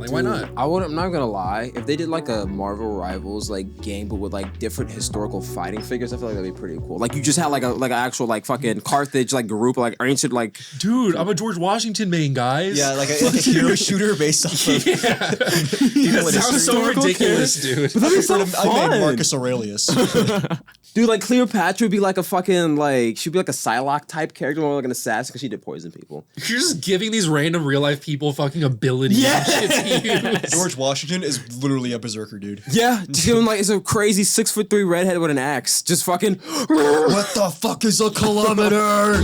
Like, why not? I'm not gonna lie. If they did like a Marvel Rivals like game, but with like different historical fighting figures, I feel like that'd be pretty cool. Like you just had like an actual like fucking Carthage like group, like ancient like. Dude, I'm a George Washington main, guys. Yeah, like a hero shooter based off of. Yeah. That sounds so ridiculous, dude. But that'd be so fun. I made Marcus Aurelius. Dude, like Cleopatra would be like a fucking like she'd be like a Psylocke type character, more like an assassin because she did poison people. You're just giving these random real life people fucking abilities. Yeah. George Washington is literally a berserker, dude. Yeah, just give him like it's a crazy 6'3" redhead with an axe, just fucking. What the fuck is a kilometer?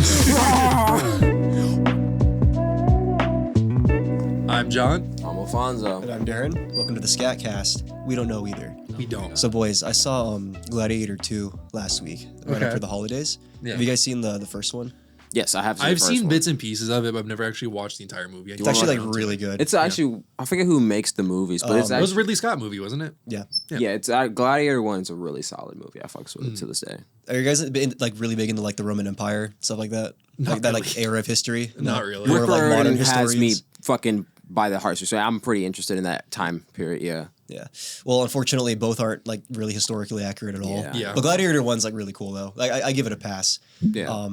I'm John. I'm Alfonso. And I'm Darren. Welcome to the Scat Cast. We don't know either. We don't. So, boys, I saw Gladiator II last week, right after the holidays. Yeah. Have you guys seen the first one? Yes, I have. I've seen bits and pieces of it, but I've never actually watched the entire movie. It's actually like really good. It's actually I forget who makes the movies, but it's actually, it was a Ridley Scott movie, wasn't it? Yeah. Yeah, it's Gladiator 1 is a really solid movie. I fucks with it to this day. Are you guys like really big into like the Roman Empire stuff like that? Not like that really. like era of history? Not really. More of, like modern has historians? me fucking by the heart, so I'm pretty interested in that time period. Yeah. Yeah. Well, unfortunately, both aren't like really historically accurate at all. Yeah. But Gladiator 1's like really cool though. Like I give it a pass. Yeah.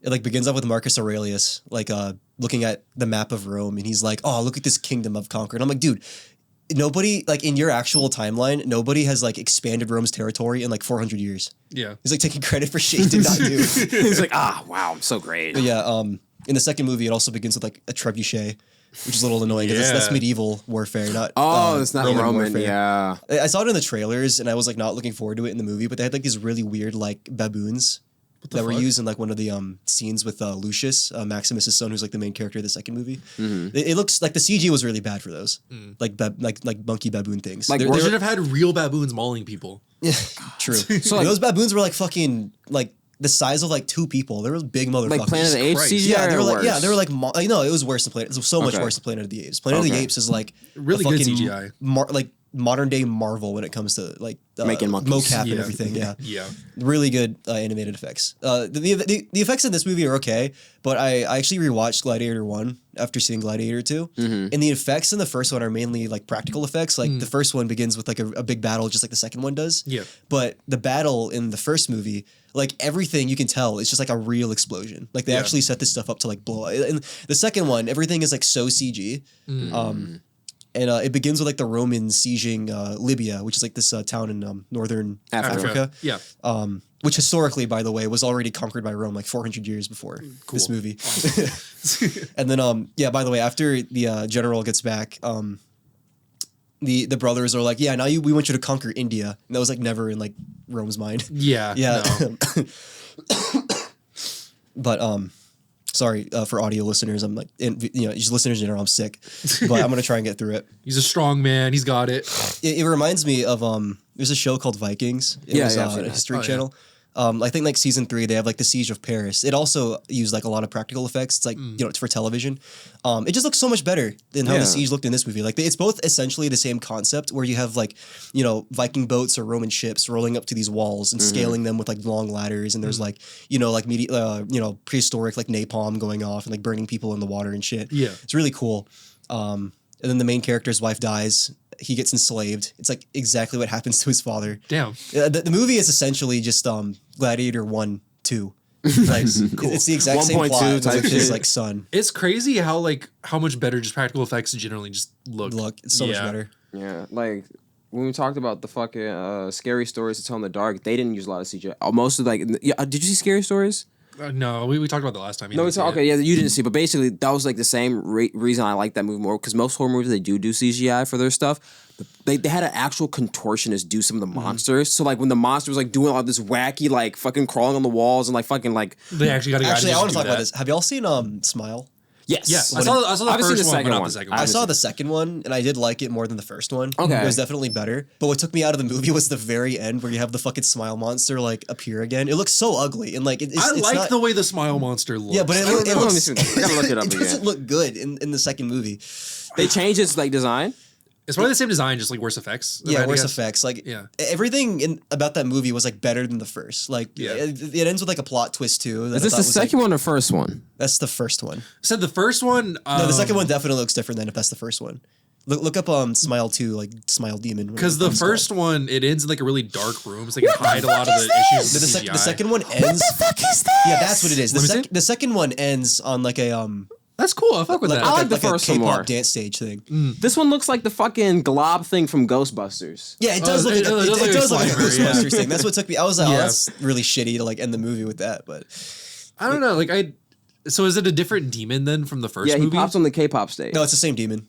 It like begins up with Marcus Aurelius, like looking at the map of Rome, and he's like, "Oh, look at this kingdom I've conquered." I'm like, dude, nobody like in your actual timeline, nobody has like expanded Rome's territory in like 400 years. Yeah. He's like taking credit for shit he did not do. He's like, wow, I'm so great. But yeah. In the second movie, it also begins with like a trebuchet, which is a little annoying because that's medieval warfare, not it's not Roman warfare. Yeah. I saw it in the trailers, and I was like not looking forward to it in the movie, but they had like these really weird like baboons that were used in like one of the scenes with Lucius, Maximus's son, who's like the main character of the second movie. Mm-hmm. It looks like the CG was really bad for those, like monkey baboon things. Like they should have had real baboons mauling people. Yeah, true. So like, those baboons were like fucking like the size of like two people. They were big motherfuckers. Like Planet of the Apes CGI. Yeah, they were like worse? they were like no, it was worse than Planet. It was so much worse than Planet of the Apes. Planet of the Apes is like really good CGI. Like modern day Marvel when it comes to like making monkeys. mocap and everything. Yeah, yeah, really good animated effects. The effects in this movie are okay, but I actually rewatched Gladiator 1 after seeing Gladiator 2, and the effects in the first one are mainly like practical effects. Like the first one begins with like a big battle, just like the second one does. Yeah, but the battle in the first movie, like everything you can tell, it's just like a real explosion. Like they actually set this stuff up to like blow. And the second one, everything is like so CG. And it begins with like the Romans sieging Libya, which is like this town in northern Africa. Yeah. Which historically, by the way, was already conquered by Rome like 400 years before this movie. And then, by the way, after the general gets back, the brothers are like, yeah, now we want you to conquer India. And that was like never in like Rome's mind. Yeah. Yeah. No. But sorry for audio listeners. I'm like, just listeners in general, I'm sick, but I'm gonna try and get through it. He's a strong man. He's got it. It reminds me of there's a show called Vikings. It was on a History Channel. I think like season 3 they have like the Siege of Paris. It also used like a lot of practical effects. It's like it's for television. It just looks so much better than how the siege looked in this movie. Like it's both essentially the same concept where you have like Viking boats or Roman ships rolling up to these walls and scaling them with like long ladders, and there's like prehistoric like napalm going off and like burning people in the water and shit. Yeah, it's really cool. And then the main character's wife dies. He gets enslaved. It's like exactly what happens to his father. Damn. The movie is essentially just Gladiator 1, 2. Like, cool. It's the exact same plot with his like son. It's crazy how much better just practical effects generally just look. It's so much better. Yeah, like when we talked about the fucking scary stories to tell in the dark, they didn't use a lot of CGI. Most of did you see Scary Stories? No, we talked about that last time. No, you didn't see, but basically that was like the same reason I like that movie more, because most horror movies, they do CGI for their stuff. They had an actual contortionist do some of the monsters. So like when the monster was like doing all this wacky like fucking crawling on the walls and like fucking like they actually got a guy Actually, to I want to talk that. about this. Have y'all seen Smile? Yes. Yeah, I saw the first one, but not the second one. I saw the second one, and I did like it more than the first one. Okay. It was definitely better. But what took me out of the movie was the very end where you have the fucking smile monster like appear again. It looks so ugly, and like I like the way the smile monster looks. Yeah, but it looks, I gotta look it up it doesn't look good in the second movie. They changed its like design. It's probably the same design, just like worse effects. Yeah, worse effects. Like everything about that movie was like better than the first. Like it ends with like a plot twist too. Is this the second one or first one? That's the first one. Said the first one. No, the second one definitely looks different than if that's the first one. Look up Smile 2, like Smile Demon. Because the first one, it ends in like a really dark room, so they can hide a lot of the issues with the CGI. The second one ends. What the fuck is this? Yeah, that's what it is. The second one ends on like a That's cool. I fuck with that. I like the first one more. K-pop dance stage thing. This one looks like the fucking glob thing from Ghostbusters. Yeah, it does look like a Slimer, Ghostbusters thing. That's what took me. I was like, oh, that's really shitty to like end the movie with that. But I don't know. Like so is it a different demon then from the first movie? Yeah, he pops on the K-pop stage. no, it's the same demon,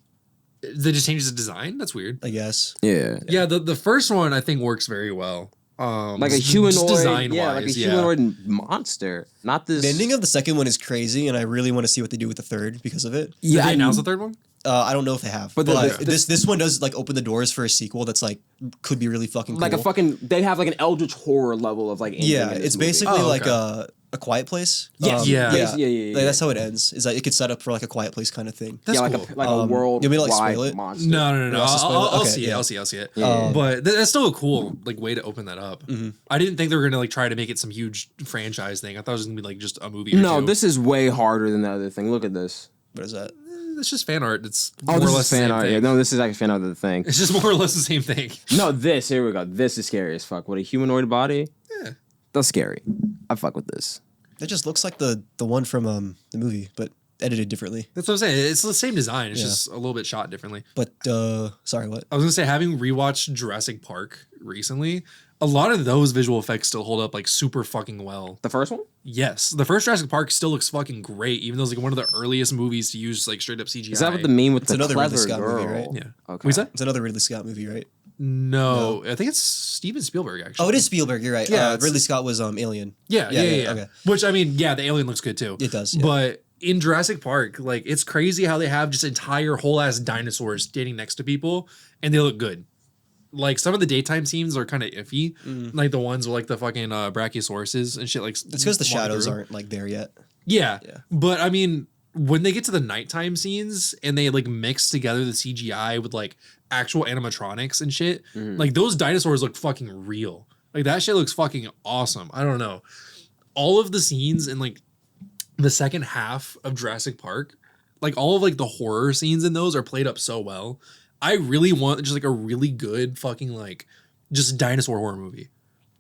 They just changes the design? That's weird. I guess. Yeah. Yeah, the first one I think works very well. Like a humanoid, design yeah, like a humanoid monster. Not this. The ending of the second one is crazy, and I really want to see what they do with the third because of it. Did they announce the third one? I don't know if they have, but this one does like open the doors for a sequel that's like could be really fucking cool. Like a fucking. They have like an eldritch horror level of like. Yeah, it's basically like a Quiet Place. Yes. Yeah. Yeah. Like, that's how it ends. Is that it could set up for like a Quiet Place kind of thing. That's like cool. a world. You want me to like spoil it? Monster. No. I'll see it. yeah. I'll see it. But that's still a cool like way to open that up. I didn't think they were gonna like try to make it some huge franchise thing. I thought it was gonna be like just a movie. Or two. This is way harder than the other thing. Look at this. What is that? It's just fan art. It's Oh, more or this less is fan the same art. thing. Yeah, no, this is actually fan art of the thing. It's just more or less the same thing. No, here we go. This is scary as fuck. What a humanoid body. Yeah. That's scary. I fuck with this. It just looks like the one from the movie, but edited differently. That's what I'm saying. It's the same design. It's just a little bit shot differently. But sorry, what? I was gonna say, having rewatched Jurassic Park recently, a lot of those visual effects still hold up like super fucking well. The first one? Yes, the first Jurassic Park still looks fucking great, even though it's like one of the earliest movies to use like straight up CGI. Is that what the meme with It's the another clever Ridley Scott girl? movie, right? Yeah. Okay. What's that? It's another Ridley Scott movie, right? No, I think it's Steven Spielberg actually. Oh, it is Spielberg. You're right. Yeah, Ridley Scott was Alien. Yeah. Okay. Which I mean, yeah, the alien looks good too. It does, yeah. But in Jurassic Park, like it's crazy how they have just entire whole ass dinosaurs standing next to people and they look good. Like some of the daytime scenes are kind of iffy, like the ones with like the fucking brachiosauruses and shit. Like It's because the shadows aren't like there yet. Yeah, but I mean, when they get to the nighttime scenes and they like mix together the CGI with like actual animatronics and shit, like those dinosaurs look fucking real. Like that shit looks fucking awesome. I don't know. All of the scenes in like the second half of Jurassic Park, like all of like the horror scenes in those are played up so well. I really want just like a really good fucking like just dinosaur horror movie.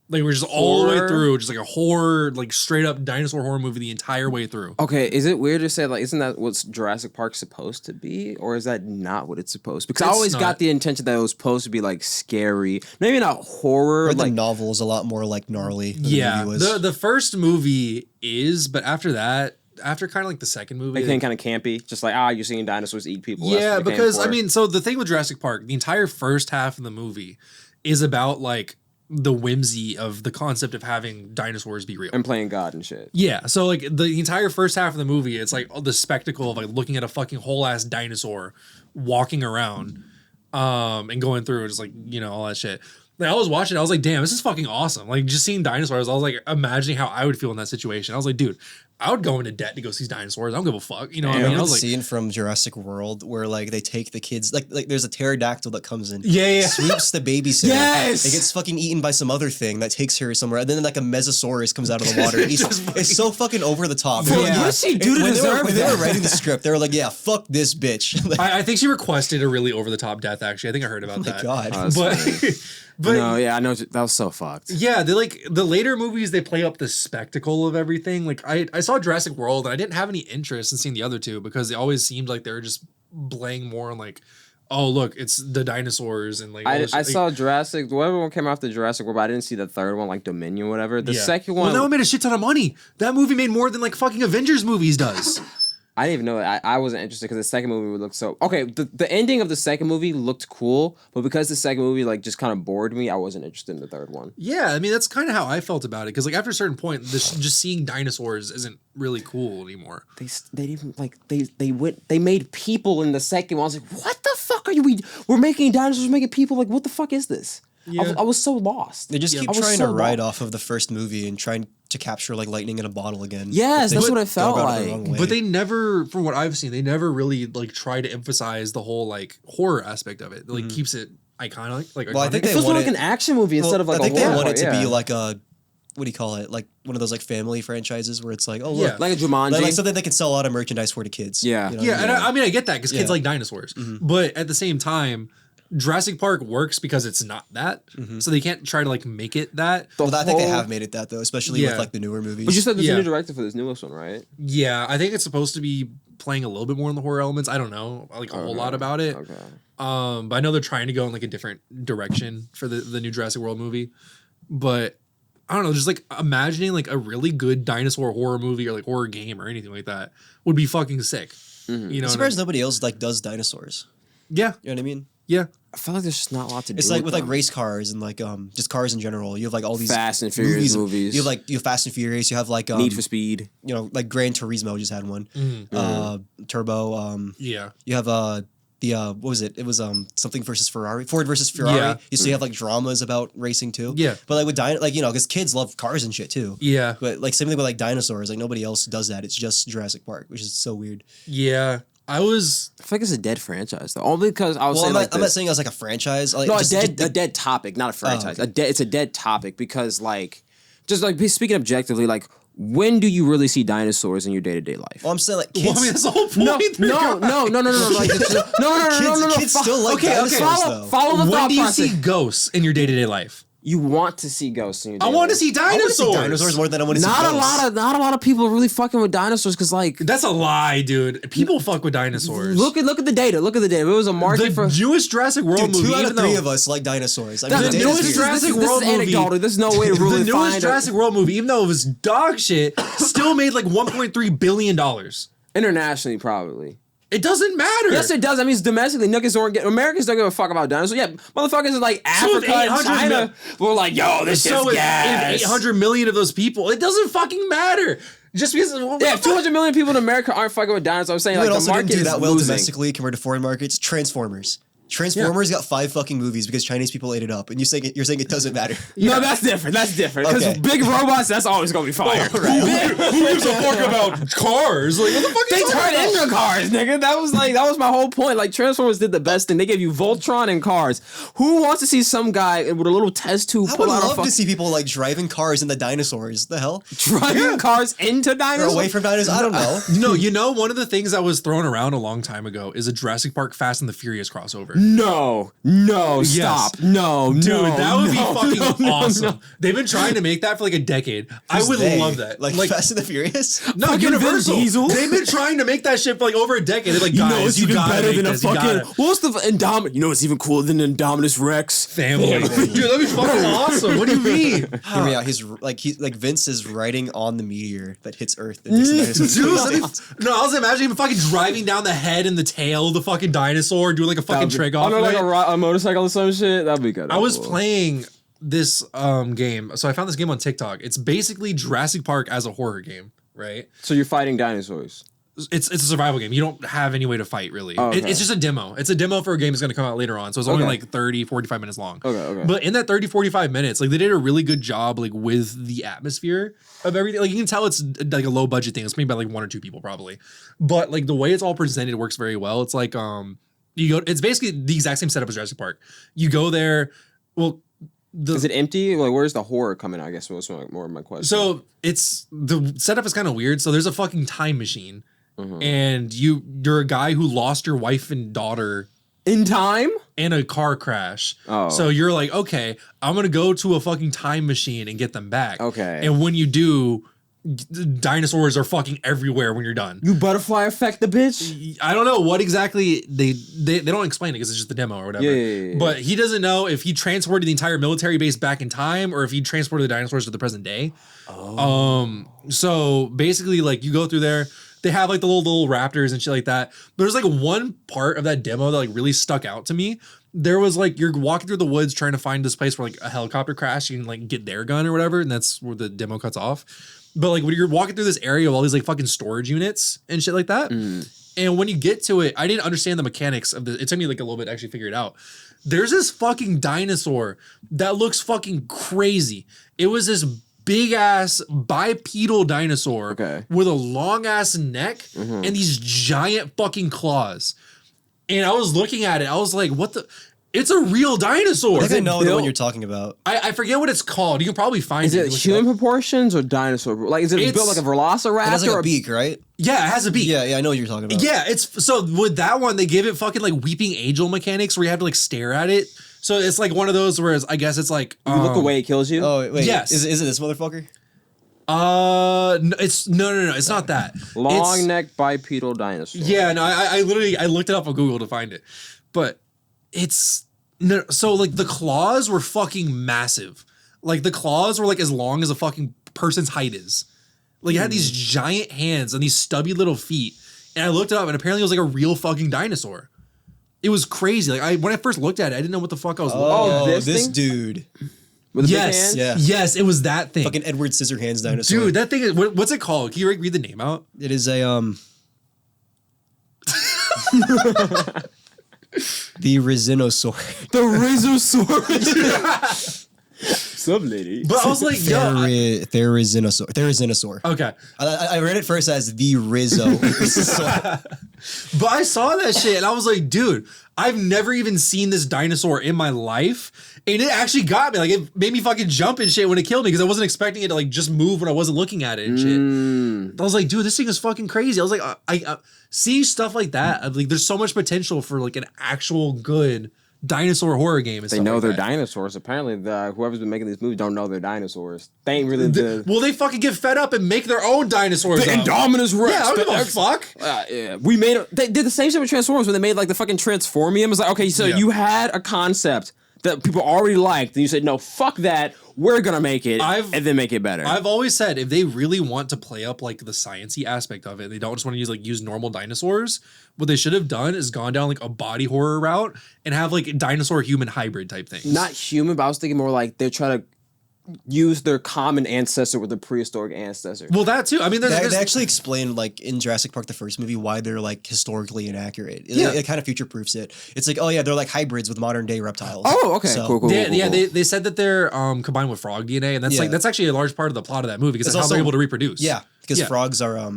Like we're just all the way through, just like a horror, like straight up dinosaur horror movie the entire way through. Okay, is it weird to say like isn't that what Jurassic Park's supposed to be, or is that not what it's supposed to be? Because I always got the intention that it was supposed to be like scary, maybe not horror. Or like the novel is a lot more like gnarly. Than the movie was. the first movie is, but after that, after kind of like the second movie, it became kind of campy, just like you're seeing dinosaurs eat people. Yeah, because I mean, so the thing with Jurassic Park, the entire first half of the movie is about like the whimsy of the concept of having dinosaurs be real and playing God and shit. Yeah, so like the entire first half of the movie, it's like the spectacle of like looking at a fucking whole ass dinosaur walking around, and going through just like all that shit. Like I was watching, I was like, damn, this is fucking awesome. Like just seeing dinosaurs, I was like imagining how I would feel in that situation. I was like, dude, I would go into debt to go see dinosaurs. I don't give a fuck. You know what I mean? I remember was the like, scene from Jurassic World where like they take the kids, like there's a pterodactyl that comes in, Yeah. sweeps the babysitter, Yes! it gets fucking eaten by some other thing that takes her somewhere, and then like a mesosaurus comes out of the water. It's so fucking over the top. What did she do to deserve when that? they were writing the script, they were like, yeah, fuck this bitch. Like, I think she requested a really over the top death. Actually, I think I heard about that. God. But No, yeah, I know that was so fucked. yeah, they like the later movies. They play up the spectacle of everything. Like I saw Jurassic World, and I didn't have any interest in seeing the other two because they always seemed like they were just playing more on like, oh look, it's the dinosaurs and like. I saw Jurassic. Whatever one came after Jurassic World, but I didn't see the third one, like Dominion, whatever. The second one. Well, that one made a shit ton of money. That movie made more than like fucking Avengers movies does. I didn't even know it. I wasn't interested because the second movie would look so okay. The ending of the second movie looked cool, but because the second movie like just kind of bored me, I wasn't interested in the third one. Yeah, I mean that's kind of how I felt about it because like after a certain point, just seeing dinosaurs isn't really cool anymore. They even like they made people in the second one. I was like, what the fuck are you? We're making dinosaurs, making people. Like, what the fuck is this? Yeah. I was so lost. They just keep trying to ride off of the first movie and trying to capture like lightning in a bottle again. Yes, that's what it felt like. But they never, from what I've seen, they never really like try to emphasize the whole like horror aspect of it. Like keeps it iconic. Like, well, I think it feels like an action movie instead of like. I think a horror they want it to yeah. be like a what do you call it? Like one of those like family franchises where it's like, oh look, like a Jumanji, like something they can sell a lot of merchandise for to kids. Yeah, you know yeah, what I mean? and I mean I get that because kids like dinosaurs, but at the same time, Jurassic Park works because it's not that, so they can't try to like make it that. Well, I think they have made it that though, especially with like the newer movies. But you said there's a new director for this newest one, right? Yeah, I think it's supposed to be playing a little bit more in the horror elements. I don't know like a whole lot about it. Okay. But I know they're trying to go in like a different direction for the new Jurassic World movie. But I don't know, just like imagining like a really good dinosaur horror movie or like horror game or anything like that would be fucking sick. You know, I'm surprised nobody else like does dinosaurs. Yeah, you know what I mean. Yeah, I feel like there's just not a lot to do. It's like with like race cars and like just cars in general. You have like all these Fast and Furious movies. You have Fast and Furious. You have like Need for Speed. You know, like Gran Turismo just had one. Turbo. yeah. You have what was it? It was something versus Ferrari, Ford versus Ferrari. Yeah. You still have like dramas about racing too. Yeah. But like with like you know, because kids love cars and shit too. Yeah. But like same thing with like dinosaurs. Like nobody else does that. It's just Jurassic Park, which is so weird. Yeah. I feel like it's a dead franchise though. Only because I was saying I'm not saying it was like a franchise. Like, no, a dead topic, not a franchise. Oh, okay. It's a dead topic because like, just like speaking objectively, like when do you really see dinosaurs in your day-to-day life? Well, I'm saying like Well, kids. I mean, that's the whole point. No. Like, no. Kids still like dinosaurs though. Follow the When thought do you process. see ghosts in your day-to-day life? You want to see ghosts in your I day-to-day want to life. see I want to dinosaurs. see dinosaurs more than I want to see ghosts. Not a lot of people are really fucking with dinosaurs because like That's a lie, dude. People fuck with dinosaurs. look at the data. Look at the data. It was a market the for newest Jurassic World Dude, movie. 2 out of even 3 though- of us like dinosaurs. I the mean, the newest data's Jurassic this World is movie. anecdotal. There's no way to really the find newest Jurassic World movie, even though it was dog shit, still made like $1.3 billion. internationally probably. It doesn't matter. Yes, it does. I mean, it's domestically. Americans don't give a fuck about dinosaurs. Yeah, motherfuckers in like Africa and 800 China were like, yo, this so is if gas. 800 million of those people, it doesn't fucking matter. Just because Yeah, 200 million people in America aren't fucking with dinosaurs. I'm saying You know like what the also market didn't do is that well losing. domestically compared to foreign markets? Transformers. Transformers got 5 fucking movies because Chinese people ate it up, and you're saying it doesn't matter. No, that's different. That's different. Because Okay. big robots, that's always gonna be fire. who gives a fuck about cars? Like, what the fuck? They turned into cars, nigga. That was my whole point. Like Transformers did the best thing. They gave you Voltron and cars. Who wants to see some guy with a little test tube I pull would out love a to see people like driving cars into dinosaurs. The hell? driving cars into Or dinosaurs? away from dinosaurs? I don't know. No, one of the things that was thrown around a long time ago is a Jurassic Park Fast and the Furious crossover. No, Yes. stop. No, Dude, no, that would no, be fucking no, awesome. no. They've been trying to make that for like a decade. I Who's would they? love that. Like Fast and the Furious? No, Fucking Universal. Vin Diesel. They've been trying to make that shit for like over a decade. They're like, You guys, know it's you even gotta better make than a this. You fucking. gotta. What's the Indominus? You know it's even cooler than Indominus Rex. Family. Dude, that'd be fucking awesome. What do you mean? Hear me out. He's like Vince is riding on the meteor that hits Earth. And takes the dinosaurs Dude, to that'd space. be- no, I was imagining him fucking driving down the head and the tail of the fucking dinosaur, doing like a fucking trick off. I know, of like it. a motorcycle or some shit. That'd be good. I was playing this game, so I found this game on TikTok. It's basically Jurassic Park as a horror game, right? So you're fighting dinosaurs. It's a survival game. You don't have any way to fight, really. Oh, okay. It's just a demo. It's a demo for a game that's going to come out later on, so it's only Okay. like 30, 45 minutes long. Okay. But in that 30, 45 minutes, like they did a really good job like with the atmosphere of everything. Like you can tell it's like a low budget thing. It's made by like 1 or 2 people probably. But like the way it's all presented works very well. It's like it's basically the exact same setup as Jurassic Park. You go there, well, Is it empty? Like, where's the horror coming? I guess was more of my question. so it's the setup is kind of weird. So there's a fucking time machine, and you're a guy who lost your wife and daughter in time? in a car crash. Oh. So you're like, okay, I'm gonna go to a fucking time machine and get them back. Okay. And when you do, dinosaurs are fucking everywhere when you're done. You butterfly effect the bitch? I don't know what exactly they don't explain it because it's just the demo or whatever. Yeah. But he doesn't know if he transported the entire military base back in time or if he transported the dinosaurs to the present day. So basically, like you go through there, they have like the little raptors and shit like that. There's like one part of that demo that like really stuck out to me. There was like you're walking through the woods trying to find this place where like a helicopter crash, you can like get their gun or whatever, and that's where the demo cuts off. But like when you're walking through this area of all these like fucking storage units and shit like that, and when you get to it, I didn't understand the mechanics of it took me like a little bit to actually figure it out. There's this fucking dinosaur that looks fucking crazy. It was this big ass bipedal dinosaur with a long ass neck and these giant fucking claws. And I was looking at it, I was like, what the? It's a real dinosaur. I think I know the one you're talking about. I forget what it's called. You can probably find Is it human proportions or dinosaur? Like, is it built like a velociraptor? It has like a beak, right? Yeah, it has a beak. Yeah, I know what you're talking about. Yeah, it's so with that one they give it fucking like weeping angel mechanics where you have to like stare at it. So it's like one of those where I guess it's like you look away, it kills you. Oh wait, yes. Is it this motherfucker? No, it's no, it's not that. Long neck bipedal dinosaur. Yeah, no, I literally I looked it up on Google to find it, but it's no. So like the claws were fucking massive. Like the claws were like as long as a fucking person's height is. Like it had these giant hands and these stubby little feet. And I looked it up and apparently it was like a real fucking dinosaur. It was crazy. Like when I first looked at it, I didn't know what the fuck I was looking at. Oh, this dude. With the Yes, big hands? yeah. Yes, it was that thing. Fucking Edward Scissorhands dinosaur. Dude, that thing is what's it called? Can you read the name out? It is a the Resinosaur. The Rhizosaurus. Some lady. But I was like, yo. Therizinosaur. Okay. I read it first as the Rizzo. But I saw that shit and I was like, dude, I've never even seen this dinosaur in my life. And it actually got me. Like, it made me fucking jump and shit when it killed me because I wasn't expecting it to, like, just move when I wasn't looking at it and shit. I was like, dude, this thing is fucking crazy. I was like, I see stuff like that. I'm like, there's so much potential for, like, an actual good dinosaur horror game. And They stuff know like they're that. dinosaurs. Apparently, whoever's been making these movies don't know they're dinosaurs. They ain't really the... Well, they fucking get fed up and make their own dinosaurs. The up. Indominus Rex. Yeah, I don't give a fuck. Yeah, we made... They did the same shit with Transformers when they made, like, the fucking Transformium. It's like, okay, so you had a concept that people already liked, and you said, no, fuck that, we're gonna make it, and then make it better. I've always said, if they really want to play up, like, the science-y aspect of it, they don't just want to use normal dinosaurs, what they should have done is gone down, like, a body horror route and have, like, dinosaur-human hybrid type things. Not human, but I was thinking more like they're trying to use their common ancestor with a prehistoric ancestor. Well, that too. I mean, they actually explain, like, in Jurassic Park, the first movie, why they're, like, historically inaccurate. It kind of future-proofs it. It's like, oh yeah, they're like hybrids with modern-day reptiles. Oh, okay, So, cool. They said that they're combined with frog DNA, and that's actually a large part of the plot of that movie because that's how they're able to reproduce. Yeah, because frogs are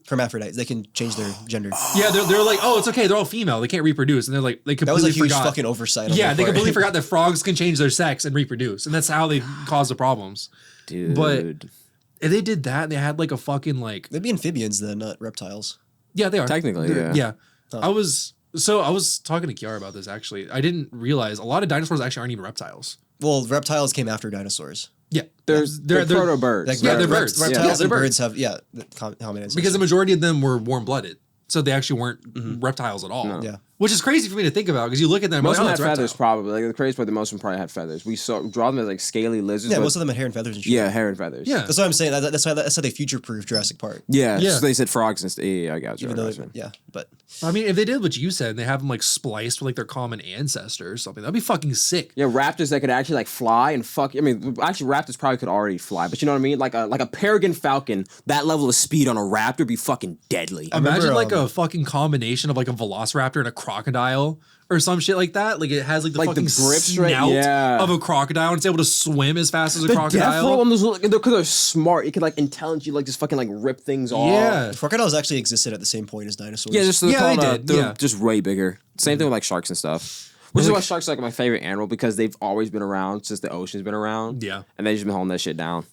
hermaphrodites. They can change their gender. Yeah, they're like, oh, it's okay. They're all female. They can't reproduce, and they're like, they completely That was a huge forgot. fucking oversight. Yeah, they completely forgot that frogs can change their sex and reproduce, and that's how they cause the problems. Dude. But if they did that, and they had like a fucking like they'd be amphibians then, not reptiles. Yeah, they are technically. Yeah. Huh. I was talking to Kiara about this actually. I didn't realize a lot of dinosaurs actually aren't even reptiles. Well, reptiles came after dinosaurs. Yeah, they're proto birds. Like, they're birds. Reptiles and they're birds have common ancestors. Because the majority of them were warm blooded, so they actually weren't reptiles at all. No. Yeah. Which is crazy for me to think about because you look at them. Most of them like, had feathers, probably. Like the craziest part, most of them probably had feathers. We draw them as like scaly lizards. Yeah, most of them had hair and feathers and shit. Yeah, hair and feathers. Yeah, that's what I'm saying. That's how they future-proof Jurassic Park. Yeah. So they said frogs instead. Yeah, I got you. But I mean, if they did what you said, and they have them like spliced with like their common ancestor or something, that'd be fucking sick. Yeah, raptors that could actually like fly and fuck. I mean, actually, raptors probably could already fly, but you know what I mean? Like a peregrine falcon, that level of speed on a raptor would be fucking deadly. Imagine like a fucking combination of like a velociraptor and a crocodile. Or some shit like that. Like it has like the fucking snout of a crocodile and it's able to swim as fast as a crocodile. Death roll on those, because they're smart. It could like intelligently like just fucking like rip things off. Yeah. Crocodiles actually existed at the same point as dinosaurs. Yeah, they're did. just way bigger. Same thing with like sharks and stuff. Which is why sharks are like my favorite animal because they've always been around since the ocean's been around. Yeah. And they've just been holding that shit down.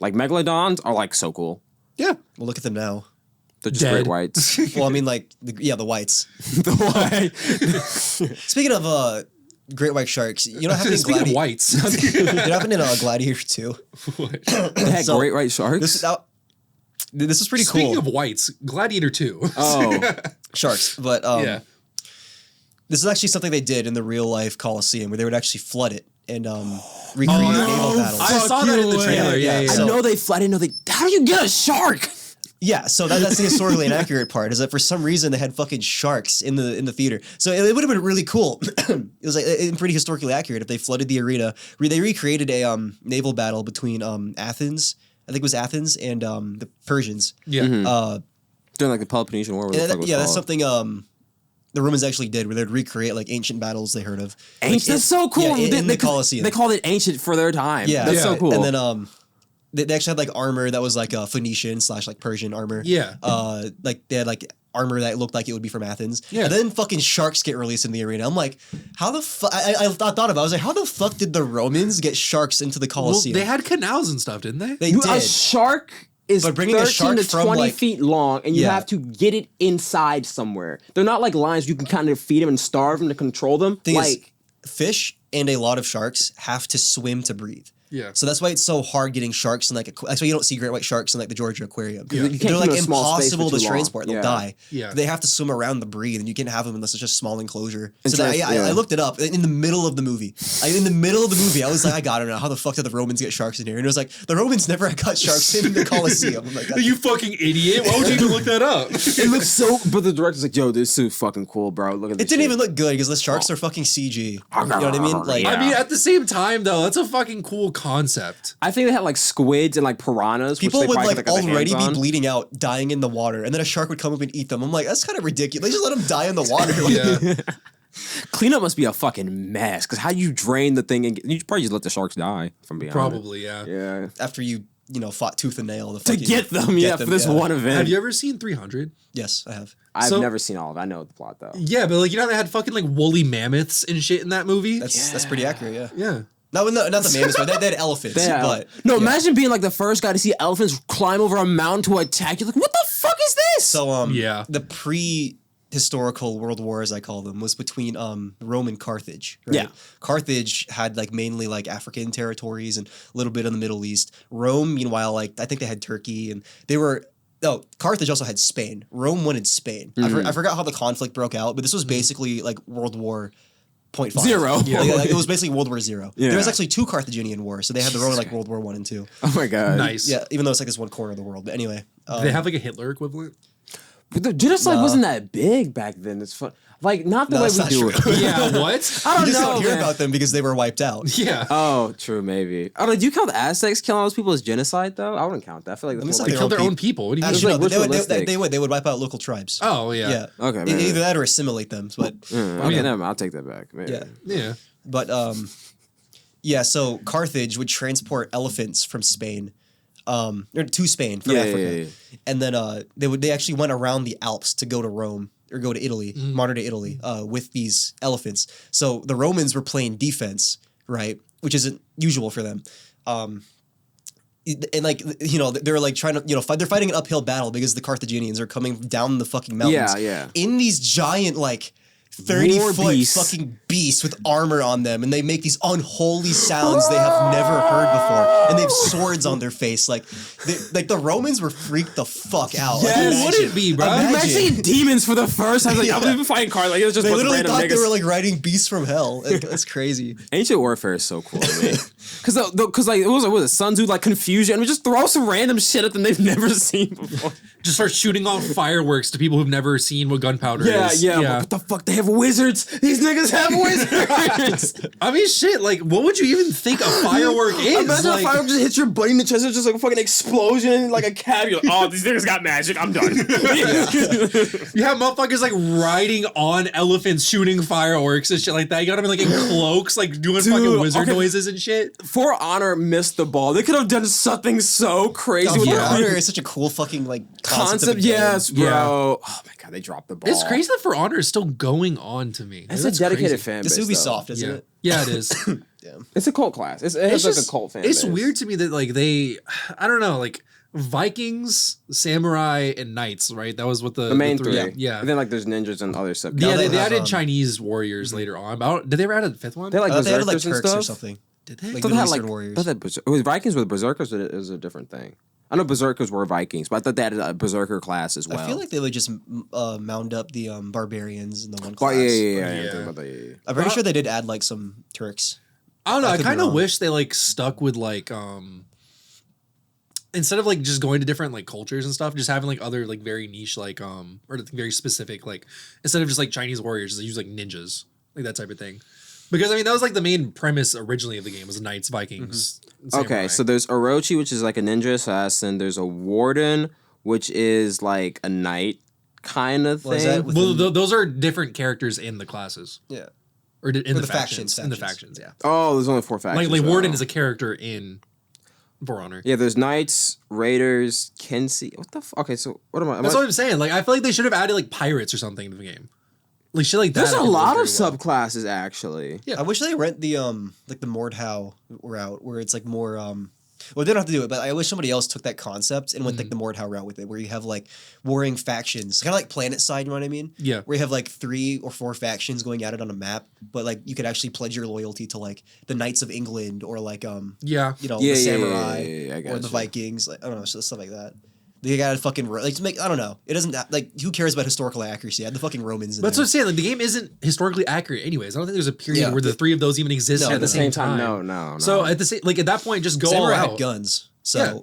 Like megalodons are like so cool. Yeah. Well, look at them now. They're just great whites. Well, I mean, like, the whites. The white. Speaking of great white sharks, you know what happened in Speaking of whites. You know what happened in Gladiator II? They had great white sharks? This is pretty cool. Speaking of whites, Gladiator II. Oh. Sharks. But yeah. This is actually something they did in the real life Coliseum where they would actually flood it and recreate naval battles. I saw that in the trailer. Yeah. I know they flood. I know they. How do you get a shark? Yeah, so that's the historically inaccurate part, is that for some reason they had fucking sharks in the theater. So it would have been really cool. It was like pretty historically accurate if they flooded the arena. They recreated a naval battle between Athens, I think it was Athens, and the Persians. Yeah. During like the Peloponnesian War. That's something the Romans actually did, where they'd recreate like ancient battles they heard of. Ancient, that's so cool. Yeah, in the Colosseum. They called it ancient for their time. Yeah, that's so cool. And then they actually had like armor that was like Phoenician / like Persian armor. Yeah. Like they had like armor that looked like it would be from Athens. Yeah. And then fucking sharks get released in the arena. I'm like, how the fuck? I thought about it. I was like, how the fuck did the Romans get sharks into the Colosseum? Well, they had canals and stuff, didn't they? They did. A shark is But bringing a 13 shark to from, 20 like- feet long, and you Yeah. have to get it inside somewhere. They're not like lions. You can kind of feed them and starve them to control them. Thing is, like, fish and a lot of sharks have to swim to breathe. Yeah. So that's why it's so hard getting sharks in like that's why you don't see great white sharks in like the Georgia aquarium. Yeah. You can't They're keep like them in a small space for impossible to too long. transport. They'll Yeah. die. Yeah. They have to swim around to breathe, and you can't have them unless it's just small enclosure. And So trans- I looked it up in the middle of the movie. In the middle of the movie, I was like, I got it now. How the fuck did the Romans get sharks in here? And it was like the Romans never got sharks in the Colosseum. I'm like, You fucking idiot! Why would you even look that up? it looks so. But the director's like, "Yo, this is fucking cool, bro. Look at this." it didn't shit." even look good because the sharks are fucking CG. You know what I mean? Like, Yeah. I mean, at the same time, though, that's a fucking cool concept. I think they had like squids and like piranhas. people which they would probably like could, have their already hands be on. bleeding out, dying in the water, and then a shark would come up and eat them. I'm like, that's kind of ridiculous. They just let them die in the water. Like, Yeah. Cleanup must be a fucking mess because how you drain the thing and you probably just let the sharks die. From being Probably, yeah. Yeah. after you fought tooth and nail To fucking get them, get for this one event. Have you ever seen 300? Yes, I have. I've So- never seen all of it. I know the plot though. Yeah, but like they had fucking like woolly mammoths and shit in that movie. That's pretty accurate. Yeah. yeah. Not the mammoths, but they had elephants. Yeah. But no, yeah. imagine being like the first guy to see elephants climb over a mountain to attack you. Like, what the fuck is this? So Yeah. the pre-historical world war, as I call them, was between Rome and Carthage. Right? Yeah. Carthage had like mainly like African territories and a little bit in the Middle East. Rome, meanwhile, like I think they had Turkey, and they were. Oh, Carthage also had Spain. Rome wanted Spain. I forgot how the conflict broke out, but this was basically like World War 0.5. Zero. Yeah, like, it was basically World War Zero. Yeah. There was actually 2 Carthaginian wars, so they had the Roman like World War 1 and 2. Oh my god. Nice. Yeah, even though it's like this one corner of the world. But anyway, Do they have like a Hitler equivalent? But the genocide wasn't that big back then. It's fun. Like not the No, way that's we not do true. it. Yeah, what? I you don't just know. don't hear Man. about them because they were wiped out. Yeah. Oh, true, maybe. I don't know. Do you count the Aztecs killing all those people as genocide though? I wouldn't count that. I feel like Let me that's say more They like, killed their own own people. What do you mean? Actually, like, no, they ritualistic. would wipe out local tribes. Oh, yeah. Yeah. Okay, man. Either that or assimilate them. But okay, never mind. I'll take that back. Maybe. yeah. Yeah. But yeah, so Carthage would transport elephants from Spain, or to Spain from Yeah, Africa, yeah, yeah. and then they actually went around the Alps to go to Rome or go to Italy, modern day Italy, with these elephants. So the Romans were playing defense, right, which isn't usual for them. And like they're like trying to fight. They're fighting an uphill battle because the Carthaginians are coming down the fucking mountains. Yeah. In these giant like War 30-foot beasts. fucking beasts with armor on them, and they make these unholy sounds they have never heard before, and they have swords on their face. Like the Romans were freaked the fuck out. Yes. Like, Who would it be, bro? Imagine. I'm actually demons for the first time. Like, Yeah. I've been fighting cards. Like, it was just They a bunch of literally random thought they niggas. were like riding beasts from hell. Like, that's crazy. Ancient warfare is so cool to me. Because like, it was Sun Tzu, like, confusion. And we just throw some random shit at them they've never seen before. Just start shooting off fireworks to people who've never seen what gunpowder is. Yeah. Like, what the fuck? They have wizards. These niggas have wizards. I mean, shit. Like, what would you even think a firework is? Imagine Like, a firework just hits your buddy in the chest. It's just like a fucking explosion, like a cab. You're like, oh, these niggas got magic. I'm done. you have motherfuckers like riding on elephants, shooting fireworks and shit like that. You got them like in cloaks, like doing fucking wizard noises and shit. For Honor missed the ball. They could have done something so crazy Oh, with For the Honor is such a cool fucking like concept. of a game. Yes, bro. Yeah. Oh my god, they dropped the ball. It's crazy that For Honor is still going on to me. It's That's a dedicated crazy. fan base. This Ubisoft, though. isn't Yeah. it? Yeah, it is. Damn. It's a cult class. It has like a cult fan It's base. weird to me that like I don't know, like Vikings, samurai, and knights, right? That was what The main three. Yeah. And then like there's ninjas and other stuff. Yeah, they they have, added Chinese warriors later on. But did they ever add a fifth one? They like They had like berserkers and Turks or stuff. something. Did they? Like So they Middle had Eastern like warriors. it was Vikings with berserkers. It was a different thing. I know berserkers were Vikings, but I thought they had a berserker class as well. I feel like they would just mound up the barbarians in the one Oh class. yeah. Yeah. I'm thinking about that, yeah. I'm pretty sure they did add like some Turks. I don't know. I could be kind of wrong. wish they like stuck with like instead of like just going to different like cultures and stuff, just having like other like very niche like or very specific like instead of just like Chinese warriors, they use like ninjas, like that type of thing. Because I mean that was like the main premise originally of the game was knights, Vikings. and Okay, samurai. so there's Orochi, which is like a ninja assassin. There's a warden, which is like a knight kind of thing. Well, is that with- well, those are different characters in the classes Yeah. or in the the factions. factions. In the factions, yeah. Oh, there's only 4 factions. Like Warden though. is a character in For Honor. Yeah, there's Knights, Raiders, Kinsey. What the fuck? Okay, so what am I? That's what I'm saying. Like, I feel like they should have added like pirates or something to the game. Like shit like that. There's a lot of subclasses actually. Yeah, I wish they went the like the Mordhau route where it's like more well, they don't have to do it, but I wish somebody else took that concept and went like the Mordhau route with it, where you have like warring factions, kind of like Planet Side, you know what I mean? Yeah. Where you have like 3 or 4 factions going at it on a map, but like you could actually pledge your loyalty to like the Knights of England or like the Samurai or the Vikings, like I don't know, stuff like that. They got fucking like to make I don't know. It doesn't like who cares about historical accuracy? I had the fucking Romans. That's what I'm saying. Like the game isn't historically accurate, anyways. I don't think there's a period where the 3 of those even exist at the same time. No. So at the same at that point, just go Samurai all out. had guns, so. Yeah.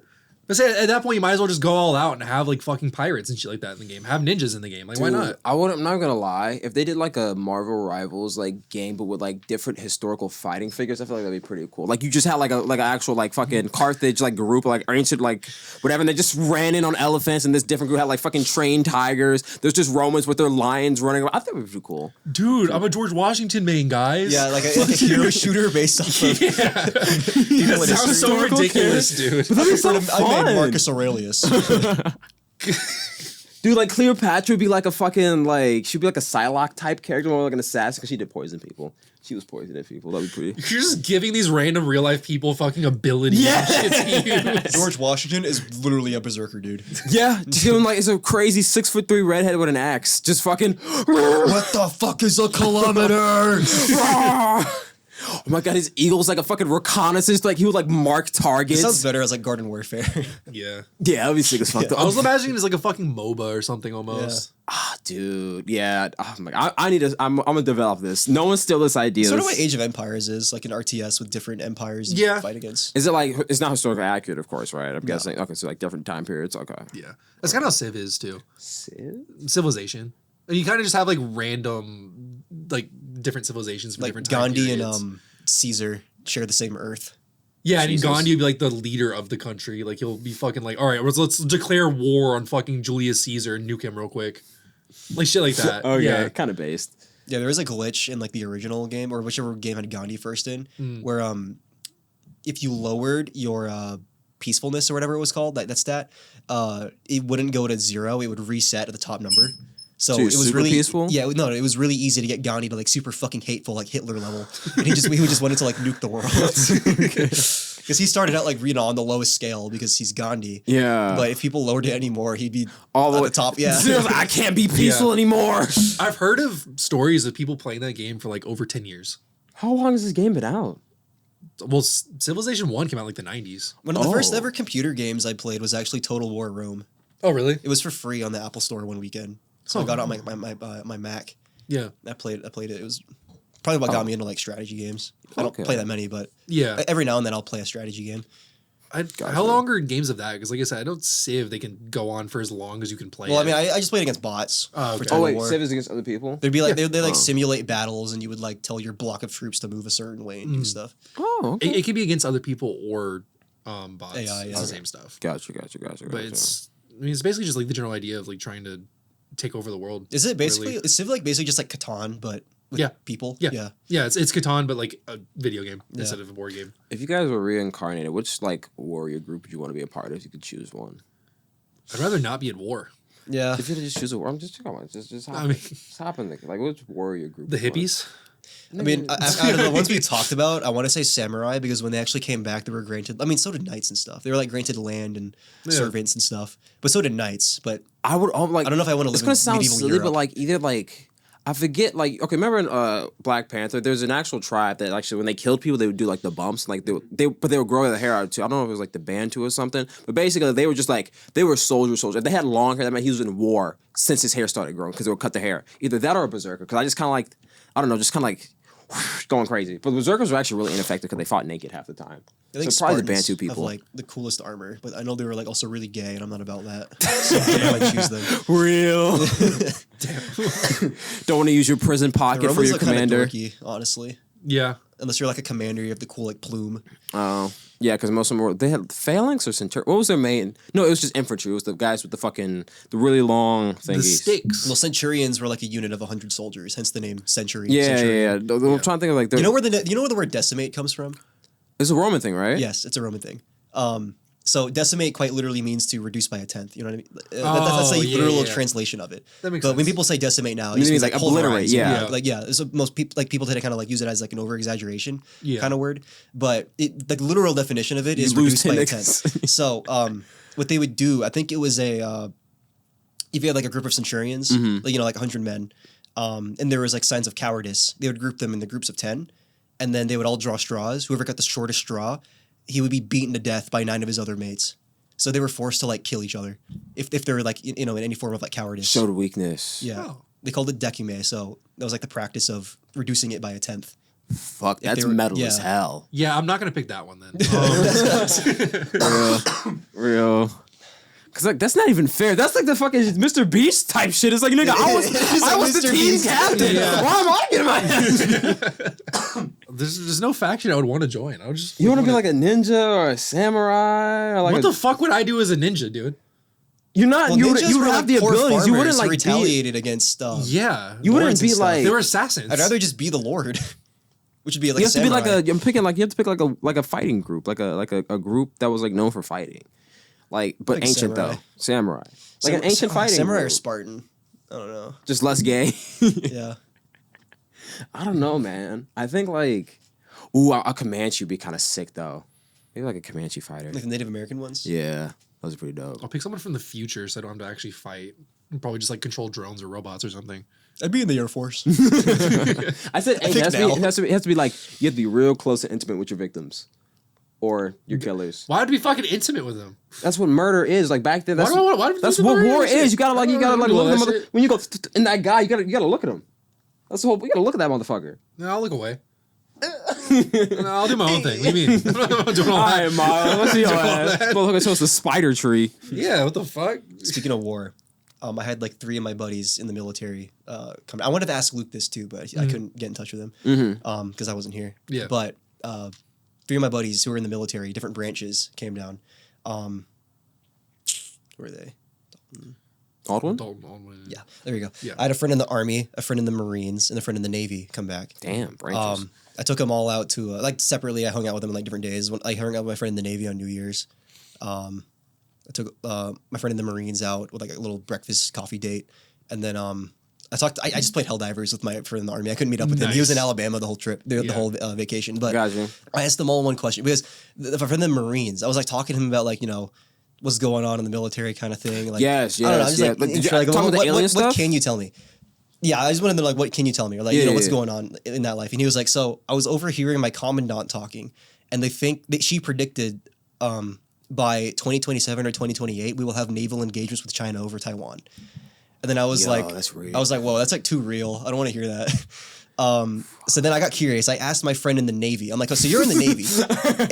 But say at that point, you might as well just go all out and have like fucking pirates and shit like that in the game. Have ninjas in the game. Like, why not? I'm not gonna lie. If they did like a Marvel Rivals like game, but with like different historical fighting figures, I feel like that'd be pretty cool. Like you just had like an actual like fucking Carthage like group, like ancient like whatever, and they just ran in on elephants, and this different group had like fucking trained tigers. There's just Romans with their lions running around. I think it would be pretty cool. Dude, I'm a George Washington main, guys. Yeah, like a hero shooter based off of. Dude, that sounds so ridiculous, dude. But that'd be so fun. I made Marcus Aurelius. Dude, like Cleopatra would be like a fucking like she'd be like a Psylocke type character, more like an assassin because she did poison people. She was poisoning people. That'd be pretty. You're just giving these random real life people fucking abilities. Yeah. And shit to use. George Washington is literally a berserker, dude. Yeah, just give him like it's a crazy 6'3" redhead with an axe, just fucking. What the fuck is a kilometer? Oh my god, his eagle's like a fucking reconnaissance. Like he would like mark targets. It sounds better as like garden warfare. Yeah. Yeah, that'd be sick as fuck. I was imagining it as like a fucking MOBA or something almost. Yeah. Ah, dude. Yeah. Oh my god. I need to. I'm gonna develop this. No one steal this idea. Sort of what Age of Empires is, like an RTS with different empires you fight against. Is it like it's not historically accurate, of course, right? I'm guessing. Okay, so like different time periods. Okay. Yeah. That's kind of how Civ is too. Civ? Civilization. And you kind of just have like random like different civilizations from like different time Gandhi periods. and Caesar share the same Earth. Yeah, and Gandhi would be like the leader of the country. Like he'll be fucking like, all right, let's declare war on fucking Julius Caesar and nuke him real quick. Like shit like that. Okay, yeah. kind of based. Yeah, there was a glitch in like the original game or whichever game had Gandhi first in, where if you lowered your peacefulness or whatever it was called, that stat, it wouldn't go to 0. It would reset at the top number. So it was really peaceful. Yeah, no, it was really easy to get Gandhi to like super fucking hateful, like Hitler level, and he just wanted to like nuke the world because he started out like on the lowest scale because he's Gandhi. Yeah, but if people lowered it anymore, he'd be all at the top. Yeah, I can't be peaceful anymore. I've heard of stories of people playing that game for like over 10 years. How long has this game been out? Well, Civilization 1 came out like the 90s. One of the first ever computer games I played was actually Total War Rome. Oh, really? It was for free on the Apple Store one weekend. So I got it on my Mac. Yeah. I played it. It was probably what got me into like strategy games. I don't play that many, but every now and then I'll play a strategy game. How long are games of that? Because like I said, I don't Civ. They can go on for as long as you can play. Well, I mean, I just played against bots. Okay. For wait, War. Civ is against other people? They'd be like they like simulate battles, and you would like tell your block of troops to move a certain way and do stuff. Oh, okay. It could be against other people or bots. AI, it's the same stuff. Gotcha. But it's basically just like the general idea of like trying to take over the world. Is it basically is Civ like basically just like Catan but with people? Yeah. It's Catan but like a video game instead of a board game. If you guys were reincarnated, which like warrior group would you want to be a part of if you could choose one? I'd rather not be at war. Yeah. If you could just choose a war, I'm just hop, I mean, just hop in like which warrior group? The hippies? I mean, out of the ones we talked about, I want to say samurai because when they actually came back, they were granted. I mean, so did knights and stuff. They were like granted land and servants and stuff. But so did knights. But I would like. I don't know if I want to live. It's gonna sound medieval silly, Europe. but like either like I forget like okay, remember in Black Panther, there's an actual tribe that actually when they killed people, they would do like the bumps, like they would grow their hair out too. I don't know if it was like the Bantu or something, but basically they were just like they were soldiers. If they had long hair, that meant he was in war since his hair started growing because they would cut the hair. Either that or a berserker. Because I just kind of like I don't know, just kind of like. Going crazy, but the berserkers were actually really ineffective because they fought naked half the time. I think so probably the Spartans Bantu people have like the coolest armor, but I know they were like also really gay, and I'm not about that. So I might choose them. Real. Don't want to use your prison pocket for your commander. Kind of dorky, honestly. Yeah. Unless you're like a commander, you have the cool like plume. Oh. Yeah, because most of them they had phalanx or centurion. What was their main? No, it was just infantry. It was the guys with the really long thingies. The sticks. Well, centurions were like a unit of 100 soldiers, hence the name century. Yeah. Centurion. I'm trying to think of like you know where the word decimate comes from? It's a Roman thing, right? Yes, it's a Roman thing. So decimate quite literally means to reduce by a tenth. You know what I mean? That's a literal translation of it. That makes but sense. when people say decimate now, it means means like obliterate. Yeah. Like so most people today kind of like use it as like an over exaggeration kind of word. But the literal definition of it is reduced by a tenth. So what they would do, I think it was if you had like a group of centurions, like 100 men, and there was like signs of cowardice, they would group them in the groups of 10, and then they would all draw straws. Whoever got the shortest straw, he would be beaten to death by 9 of his other mates. So they were forced to like kill each other if they were like in any form of like cowardice. Showed weakness. Yeah, they called it decime. So that was like the practice of reducing it by a tenth. Fuck, that's metal as hell. Yeah, I'm not gonna pick that one then. Real. Cause like that's not even fair. That's like the fucking Mr. Beast type shit. It's like nigga, I was the team captain. Yeah. Why am I getting my ass? There's no faction I would want to join. I would just. You want to be like a ninja or a samurai or like what the fuck would I do as a ninja, dude? You're not. Well, you would ninjas were have like the poor abilities. You wouldn't farmers like who retaliated against Yeah, You wouldn't lords and be stuff. like. they were assassins. I'd rather just be the lord, which would be like You have to be like samurai. a. I'm picking like you have to pick like a fighting group, like a group that was like known for fighting, but Like ancient samurai. though, samurai, like an ancient fighting. samurai or group. Spartan. I don't know. Just less gay. Yeah. I don't know, man. I think like, a Comanche would be kind of sick though. Maybe like a Comanche fighter. Like the Native American ones? Yeah, those are pretty dope. I'll pick someone from the future so I don't have to actually fight. I'd probably just like control drones or robots or something. I'd be in the Air Force. I said think it has to be like you have to be real close and intimate with your victims, or your killers. Why would we fucking intimate with them? That's what murder is. Like back then, that's why that's what war is. You gotta look at them when you go in that guy. You gotta look at him. That's the whole. You gotta look at that motherfucker. No, I'll look away. No, I'll do my own thing. What do you mean? I'm doing all All that. right, Miles. Let's see your ass. Motherfucker chose the spider tree. Yeah, what the fuck? Speaking of war, I had like 3 of my buddies in the military come. I wanted to ask Luke this too, but I couldn't get in touch with him because I wasn't here. Yeah. But 3 of my buddies who were in the military, different branches, came down. Who were they? Aldwin? Yeah, there you go. Yeah. I had a friend in the Army, a friend in the Marines, and a friend in the Navy come back. Damn, branches. I took them all out to like separately. I hung out with them on like different days. When I hung out with my friend in the Navy on New Year's. I took my friend in the Marines out with like a little breakfast coffee date, and then I just played Helldivers with my friend in the Army. I couldn't meet up with him. He was in Alabama the whole trip, the whole vacation. But Gotcha. I asked them all one question because my friend in the Marines, I was like talking to him about like what's going on in the military kind of thing. Like, Yes, I don't know. I was yeah. like, But did you like, talk about the alien what stuff? can you tell me? Yeah, I just wanted to know, like, what can you tell me? Or like, what's going on in that life? And he was like, so I was overhearing my commandant talking, and they think that she predicted by 2027 or 2028 we will have naval engagements with China over Taiwan. And then I was that's real. I was like, whoa, that's like too real. I don't want to hear that. So then I got curious. I asked my friend in the Navy. I'm like, oh, so you're in the Navy,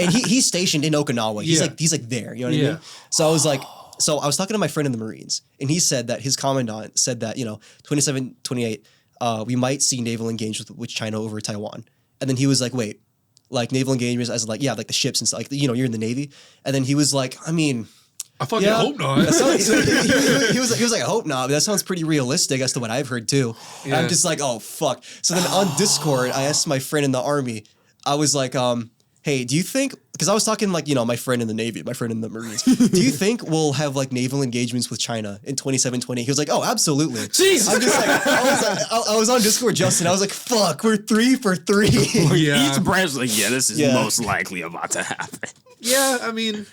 and he's stationed in Okinawa. He's like there. You know what I mean? So I was like. So I was talking to my friend in the Marines, and he said that his commandant said that, 27, 28, we might see naval engagements with China over Taiwan. And then he was like, wait, like naval engagements as like, yeah, like the ships and stuff, like, you're in the Navy. And then he was like, I mean, I fucking hope not. He was like, I hope not, but that sounds pretty realistic as to what I've heard too. And I'm just like, oh, fuck. So then on Discord, I asked my friend in the Army, I was like, hey, do you think, because I was talking like, my friend in the Navy, my friend in the Marines, do you think we'll have like naval engagements with China in 27, 28? He was like, oh, absolutely. Jesus. I'm just like, I was on Discord, Justin. I was like, fuck, we're 3 for 3. Yeah. Each branch is like, this is most likely about to happen. Yeah, I mean,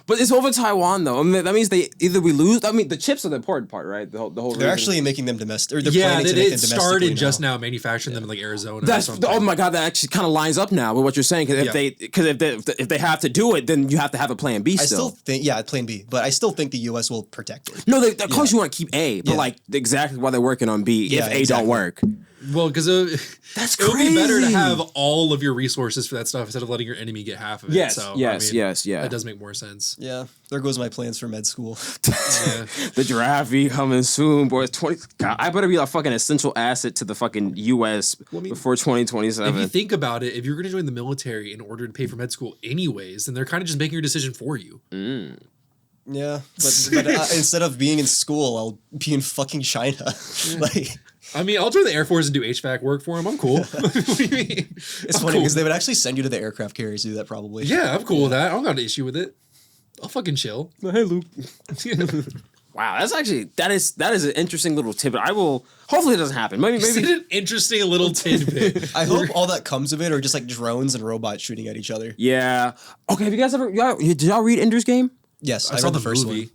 But it's over Taiwan though. I mean, that means either we lose. I mean, the chips are the important part, right? The whole. They're reason. actually making them domestic. Or they're yeah, planning to they make them domestically started just now manufacturing them in like Arizona. That's or something. oh my god, that actually kind of lines up now with what you're saying. Because if they have to do it, then you have to have a plan B. I still think plan B, but I still think the U.S. will protect it. No, of course you want to keep A, but like exactly why they're working on B if A don't work. Well, because That's it would be better to crazy. have all of your resources for that stuff instead of letting your enemy get half of it. Yes, so, yes. That does make more sense. Yeah, there goes my plans for med school. Yeah. The giraffe be coming soon, boys. God, I better be a fucking essential asset to the fucking U.S. Before 2027. If you think about it, if you're going to join the military in order to pay for med school anyways, then they're kind of just making your decision for you. Yeah, but instead of being in school, I'll be in fucking China. Like, I mean, I'll join the Air Force and do HVAC work for them. I'm cool. What do you mean? it's funny because they would actually send you to the aircraft carriers to do that probably. Yeah, I'm cool with that. I don't got an issue with it. I'll fucking chill. Hey, Luke. Wow, that is an interesting little tidbit. I will. Hopefully, it doesn't happen. Maybe an interesting little tidbit. I hope all that comes of it are just like drones and robots shooting at each other. Yeah. Okay. Have you guys did y'all read Ender's Game? Yes, I saw the first movie.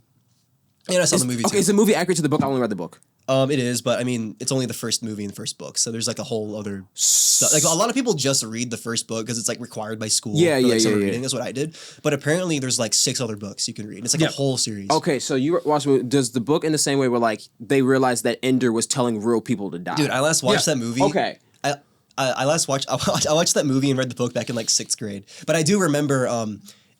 And I saw the movie too. Okay, is the movie accurate to the book? I only read the book. It is, but I mean, it's only the first movie and the first book, so there's like a whole other stuff. Like a lot of people just read the first book because it's like required by school. Yeah. Reading. That's what I did. But apparently, there's like 6 other books you can read. It's like a whole series. Okay, so you watch. Does the book in the same way where like they realized that Ender was telling real people to die? Dude, I last watched that movie. Okay. I watched that movie and read the book back in like 6th grade. But I do remember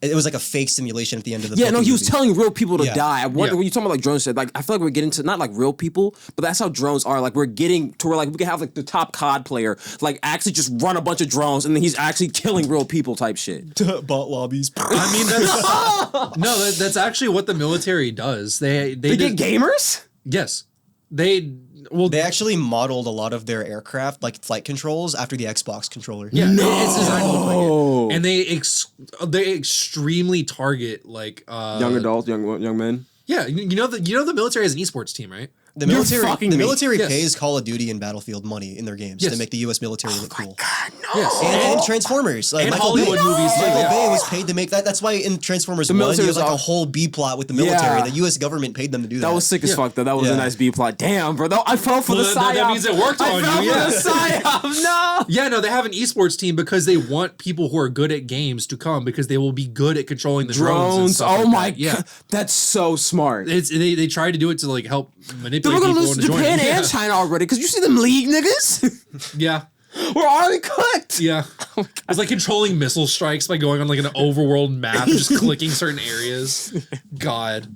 it was like a fake simulation at the end of the book. Yeah, no, he was telling real people to die. I wonder when you talking about like drones, like I feel like we're getting to not like real people, but that's how drones are. Like we're getting to where like we can have like the top COD player like actually just run a bunch of drones and then he's actually killing real people type shit. Bot lobbies. I mean, that's actually what the military does. They get gamers? Yes. They actually modeled a lot of their aircraft, like flight controls, after the Xbox controller. Yeah, it's designed to look like it. And they extremely target like young adults, young men. Yeah, you know the military has an esports team, right? The military pays Call of Duty and Battlefield money in their games to make the U.S. military look cool. God, no. Yes. And Transformers. Like and Michael Hollywood movies too. Michael Bay was paid to make that. That's why in Transformers 1, you have like a whole B plot with the military. The U.S. government paid them to do that. That was sick as fuck, though. That was a nice B plot. Damn, bro. I fell for the psyop. That means it worked on you. I fell for the psyop. No. Yeah, no, they have an esports team because they want people who are good at games to come because they will be good at controlling the drones and stuff Oh like my that. Yeah. God. That's so smart. They try to do it to like help manipulate We're gonna people lose into to joining. Japan and China already because you see them league niggas. Yeah. We're already cooked. Yeah. It's like controlling missile strikes by going on like an overworld map, just clicking certain areas. God.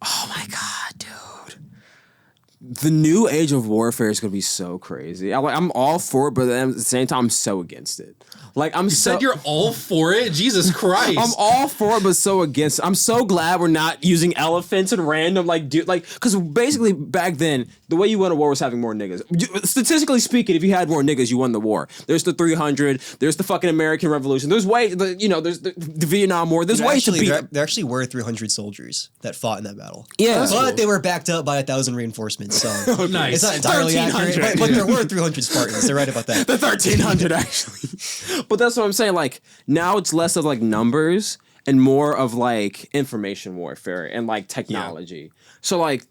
Oh my God, dude. The new age of warfare is gonna be so crazy. I'm all for it, but at the same time, I'm so against it. Like you said you're all for it? Jesus Christ. I'm all for it, but so against it. I'm so glad we're not using elephants and random because basically back then, the way you won a war was having more niggas. Statistically speaking, if you had more niggas, you won the war. There's the 300, there's the fucking American Revolution, there's there's the Vietnam War, there's ways to beat. There actually were 300 soldiers that fought in that battle. Yeah. But they were backed up by 1,000 reinforcements, so nice. It's not entirely accurate, but there were 300 Spartans. They're right about that. The 1,300 actually. But that's what I'm saying. Like now it's less of like numbers and more of like information warfare and like technology. Yeah. So like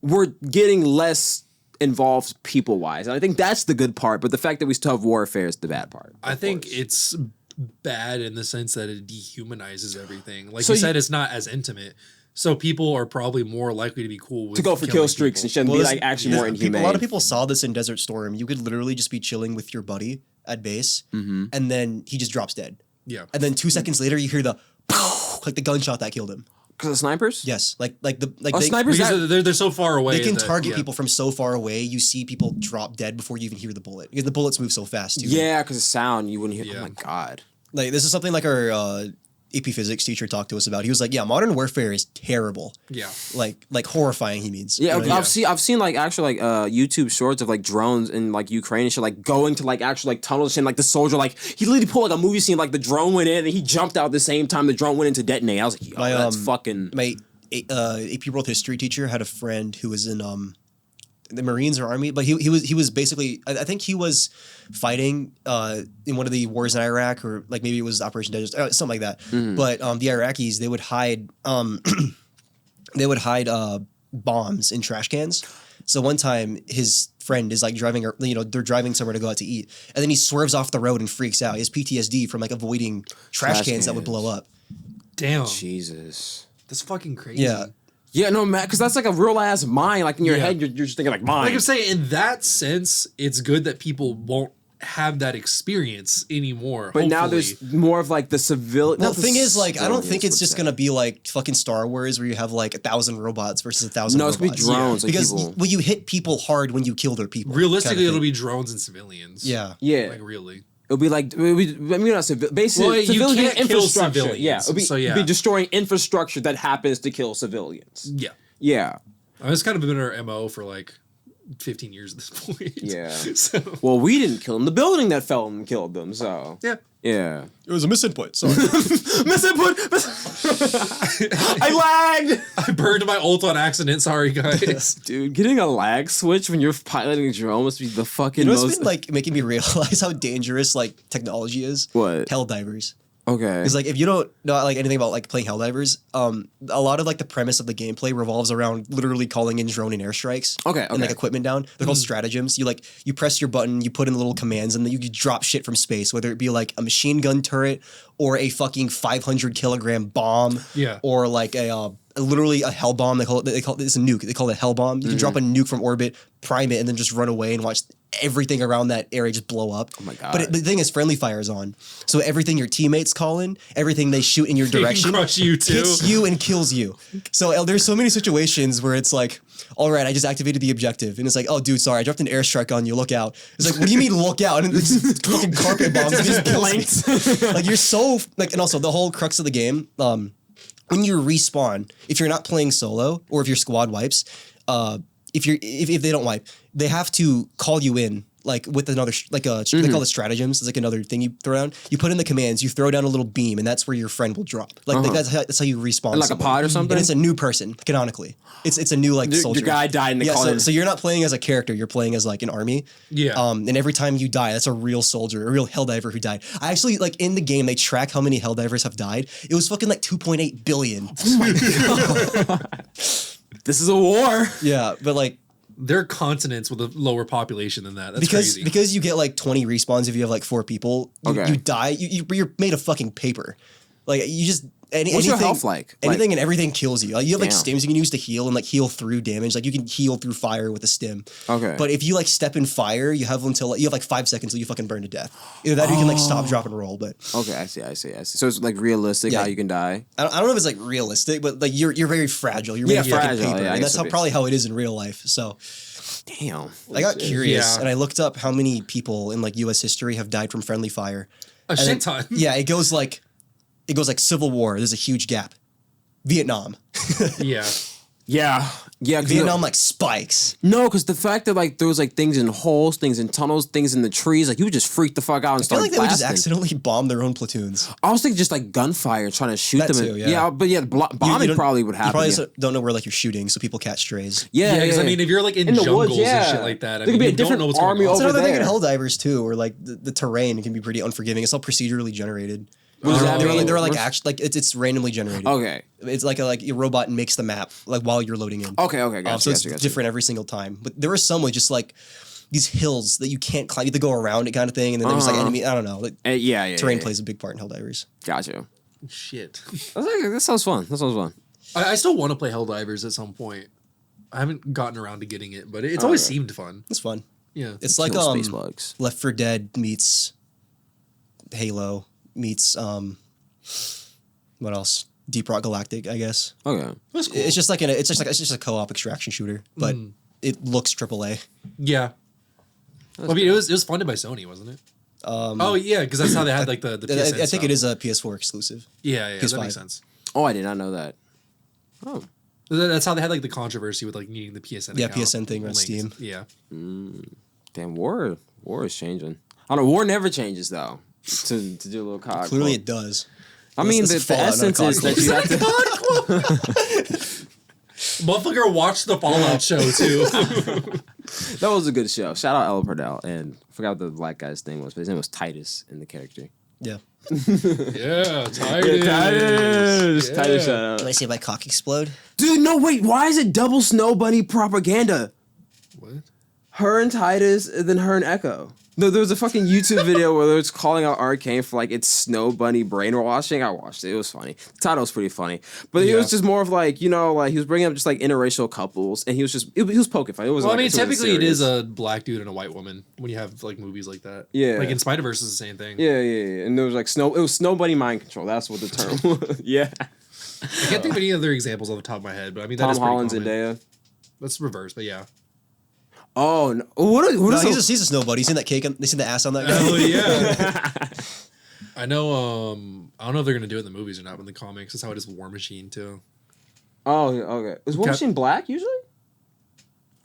we're getting less involved people wise. And I think that's the good part. But the fact that we still have warfare is the bad part. I think it's bad in the sense that it dehumanizes everything. Like you said, it's not as intimate. So people are probably more likely to be cool with to go for kill streaks and shit and be like actually more inhumane. A lot of people saw this in Desert Storm. You could literally just be chilling with your buddy at base, and then he just drops dead. Yeah. And then 2 seconds later, you hear the like the gunshot that killed him. Because of snipers? Yes. Snipers because they're so far away. They can target people from so far away. You see people drop dead before you even hear the bullet because the bullets move so fast too. Yeah, because of sound, you wouldn't hear. Oh my God. Like this is something like our AP Physics teacher talked to us about. He was like, "Yeah, modern warfare is terrible. Yeah, like horrifying." He means. Yeah, I've seen like actual like YouTube shorts of like drones in like Ukraine and shit, like going to like actual like tunnels and like the soldier like he literally pulled like a movie scene like the drone went in and he jumped out at the same time the drone went in to detonate. I was like, yo, that's fucking. My AP World History teacher had a friend who was in the Marines or Army, but he was basically I think he was fighting in one of the wars in Iraq or like maybe it was Operation Desert, something like that. Mm-hmm. But the Iraqis they would hide bombs in trash cans. So one time his friend is like driving, they're driving somewhere to go out to eat, and then he swerves off the road and freaks out. He has PTSD from like avoiding trash cans that would blow up. Damn, Jesus, that's fucking crazy. Yeah. Yeah, no, man, because that's like a real ass mine. Like in your head, you're just thinking like mine. Like I'm saying, in that sense, it's good that people won't have that experience anymore. But now there's more of like the civilian. Well, the thing is, like, I don't think it's just gonna be like fucking Star Wars where you have like 1,000 robots versus 1,000 robots. No, it's gonna be drones. Like because you hit people hard when you kill their people. Realistically, it'll be drones and civilians. Yeah. Like really. It'll be like not basically civilian infrastructure. Yeah, it'll be destroying infrastructure that happens to kill civilians. Yeah. Yeah. It's kind of been our MO for like 15 years at this point. Yeah. So Well, we didn't kill them. The building that fell and killed them. So yeah. Yeah. It was a misinput. Sorry. Misinput. I lagged. I burned my ult on accident. Sorry, guys. Dude, getting a lag switch when you're piloting a drone must be the fucking You know what's most. been like making me realize how dangerous like technology is? What? Helldivers. Okay. Because like if you don't know like anything about like playing Helldivers, a lot of like the premise of the gameplay revolves around literally calling in drone and airstrikes. Okay. And like equipment down. They're called stratagems. You press your button, you put in little commands, and then you drop shit from space, whether it be like a machine gun turret or a fucking 500-kilogram bomb. Yeah. Or like literally a hell bomb. They call it it's a nuke. They call it a hell bomb. You can drop a nuke from orbit, prime it, and then just run away and watch everything around that area just blow up. Oh my God. But the thing is, friendly fire is on. So everything your teammates call in, everything they shoot in your They can direction, crush you too. hits you and kills you. So there's so many situations where it's like, all right, I just activated the objective. And it's like, oh, dude, sorry, I dropped an airstrike on you. Look out. It's like, what do you mean look out? And it's just fucking carpet bombs. It just kills me. Like, you're so, like, and also the whole crux of the game, when you respawn, if you're not playing solo or if your squad wipes, if they don't wipe, they have to call you in like with another they call it stratagems. It's like another thing you throw down. You put in the commands, you throw down a little beam, and that's where your friend will drop. Like that's how you respawn. Like someone. A pod or something. And it's a new person canonically. It's a new like soldier. Your guy died and they call him. So you're not playing as a character. You're playing as like an army. Yeah. And every time you die, that's a real soldier, a real Helldiver who died. I actually like in the game they track how many Helldivers have died. It was fucking like 2.8 billion. Oh my God. This is a war. Yeah, but like. There are continents with a lower population than that. That's crazy. Because you get like 20 respawns if you have like 4 people. You die. You're made of fucking paper. Like you just What's anything, your health like? Anything and everything kills you. Like, you have like Damn. stims you can use to heal and like heal through damage. Like you can heal through fire with a stim. Okay. But if you like step in fire, you have until you have like 5 seconds till you fucking burn to death. Either that or you can like stop, drop, and roll. But okay, I see. So it's like realistic how you can die. I don't know if it's like realistic, but like you're very fragile. You're made of fucking fragile. paper, Yeah, and that's probably how it is in real life. So. Damn. I got curious Yeah. and I looked up how many people in like U.S. history have died from friendly fire. A shit ton. Yeah, it goes like Civil War. There's a huge gap. Vietnam. Yeah. Yeah. 'Cause Vietnam like spikes. No, because the fact that like there was like things in holes, things in tunnels, things in the trees, like you would just freak the fuck out and I feel start like they would just blasting. accidentally bomb their own platoons. I was thinking just like gunfire, trying to shoot That them. too, yeah. But bombing don't- probably would You happen. probably Yeah, also don't know where like you're shooting, so people catch strays. Yeah, because I mean, if you're like in the jungles woods, yeah. and shit like that, I There could mean, be a you don't different know what's army going on. That's over another thing in there. Helldivers too, where like the terrain can be pretty unforgiving. It's all procedurally generated. What does that mean? They're like actually like it's randomly generated. Okay. It's like your robot makes the map like while you're loading in. Okay, gotcha. So it's different every single time. But there are some with just like these hills that you can't climb. You have to go around it kind of thing. And then there's like enemy. I don't know. Like, terrain plays a big part in Helldivers. Gotcha. Shit. That sounds fun. I still want to play Helldivers at some point. I haven't gotten around to getting it, but it's always seemed fun. It's fun. Yeah. It's like Kill space bugs. Left 4 Dead meets Halo meets what else? Deep Rock Galactic, I guess. Okay. That's cool. It's just like it's just a co-op extraction shooter, but it looks AAA. Yeah. Well, I mean, it was funded by Sony, wasn't it? Oh yeah, because that's how they had like the PSN I think stuff. it is a PS4 exclusive. Yeah, that PS5. makes sense. Oh, I did not know that. Oh. That's how they had like the controversy with like needing the PSN. Yeah, account PSN thing on linked. Steam. Yeah. Damn, war is changing. I don't know, war never changes though. To do a little cog. Clearly, it does. I mean, This the is Fallout, not essence is that you have to. Motherfucker watched the Fallout show too. That was a good show. Shout out Ella Purdell, and I forgot what the black guy's name was, but his name was Titus in the character. Yeah. Yeah, Titus. Titus, shout out. Did I say my cock explode? Dude, no, wait. Why is it double Snow Bunny propaganda? What? Her and Titus, and then her and Echo. No, there was a fucking YouTube video where they was calling out Arcane for like its Snow Bunny brainwashing. I watched it. It was funny. The title was pretty funny, but it was just more of like like he was bringing up just like interracial couples, and he was poking fun. It was. Well, like, I mean, typically it is serious. a black dude and a white woman when you have like movies like that. Yeah. Like in Spider-Verse is the same thing. Yeah. And there was like It was Snow Bunny mind control. That's what the term was. Yeah. I can't think of any other examples off the top of my head, but I mean that Tom is pretty Holland, common. Zendaya. That's reverse, but yeah. Oh no! What is He's a snow buddy. You seen that cake? They seen the ass on that guy? Oh yeah. I know. I don't know if they're gonna do it in the movies or not, but in the comics, that's how it is with War Machine too. Oh, okay. Is War Machine black usually?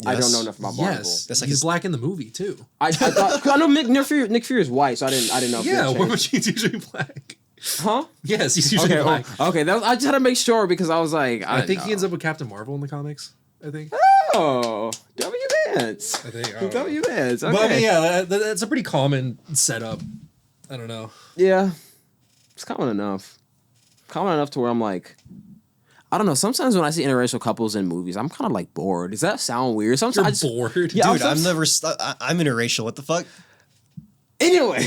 I don't know enough about Barnacle. Yes, That's like he's black in the movie too. I thought, cause I know Nick Fury is white, so I didn't know. Yeah, War Machine's usually black. Huh? Yes, he's usually black. Okay, I just had to make sure because I was like, I think he ends up with Captain Marvel in the comics. I think. Oh, W Vance. I think. W Vance. Okay. But I mean, yeah, that's a pretty common setup. I don't know. Yeah, it's common enough. Common enough to where I'm like, I don't know. Sometimes when I see interracial couples in movies, I'm kind of like bored. Does that sound weird? Sometimes You're bored, Yeah, Dude, I'm interracial. What the fuck? Anyway,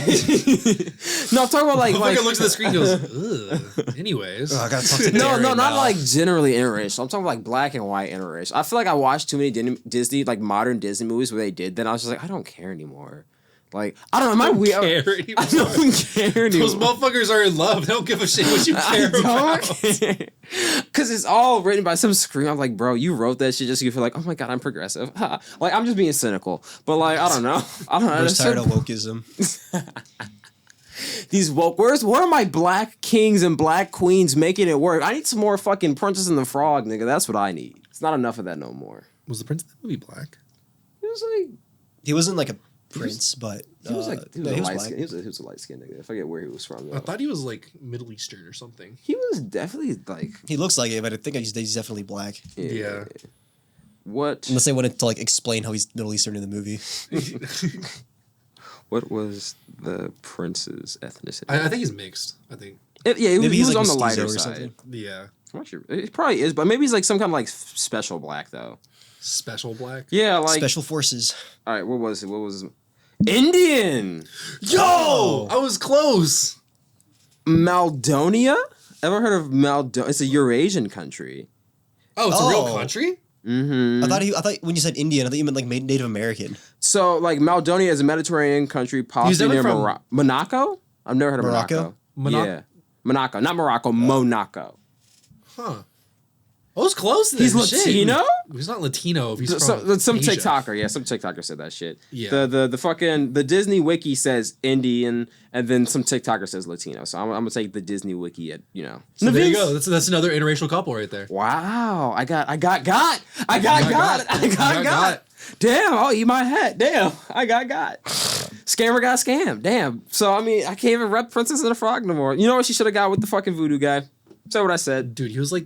no, I'm talking about like looks at the screen and goes, ugh. Anyways. I gotta talk to no, Darren not now. like generally interracial. I'm talking like black and white interracial. I feel like I watched too many Disney, like modern Disney movies where they did that. I was just like, I don't care anymore. Like, I don't know. Am I weird? I don't care anymore. Those motherfuckers are in love. They don't give a shit what you care about. Because it's all written by some scream. I'm like, bro, you wrote that shit just so you feel like, oh my God, I'm progressive. Like, I'm just being cynical. But like, I don't know. I'm just tired of wokeism. These woke, where are my black kings and black queens making it work? I need some more fucking Princess and the Frog, nigga. That's what I need. It's not enough of that no more. Was the prince of the movie black? He wasn't like a prince, but he was like he was he a was light black. skin. He was a light skinned nigga. I forget where he was from. Though. I thought he was like Middle Eastern or something. He was definitely like. He looks like it, but I think he's definitely black. Yeah. What? Unless they wanted to like explain how he's Middle Eastern in the movie. What was the prince's ethnicity? I think he's mixed. I think. He was like on the mestizo lighter or side. something. Yeah. I'm not sure. It probably is, but maybe he's like some kind of like special black though. Special black. Yeah, like Special forces. All right, what was it? Indian. Yo, I was close. Maldonia? Ever heard of Maldonia? It's a Eurasian country. Oh, it's a real country? Mm-hmm. I thought when you said Indian, I thought you meant like Native American. So like Maldonia is a Mediterranean country, possibly near from Monaco. I've never heard of Morocco? Monaco. Yeah, Monaco, not Morocco, Monaco. Huh. I was close then. He's Shit. Latino? He's not Latino if he's from Some Asia. TikToker, some TikToker said that shit. Yeah. The fucking the Disney wiki says Indian, and then some TikToker says Latino. So I'm gonna take the Disney wiki at So there you go. That's another interracial couple right there. Wow, I got. Damn, I'll eat my hat. Damn, I got. Scammer got scammed. Damn. So I mean, I can't even rep Princess and the Frog no more. You know what she should have got with the fucking voodoo guy? Say what I said. Dude, he was like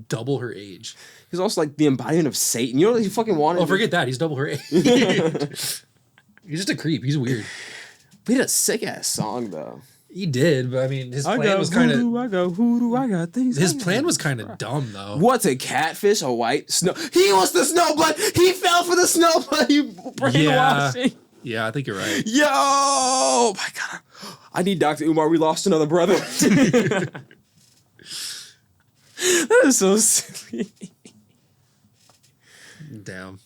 double her age. He's also like the embodiment of Satan. You know what he fucking wanted? Oh, forget that. He's double her age. He's just a creep. He's weird. But he had a sick ass song though. He did, but I mean, his plan was kind of. I got hoodoo. I got things. His plan was kind of dumb though. What's a catfish? A white snow? He was the snowblood. He fell for the snowblood. You brainwashing. Yeah, I think you're right. Yo, oh my God. I need Dr. Umar. We lost another brother. That is so silly. Damn.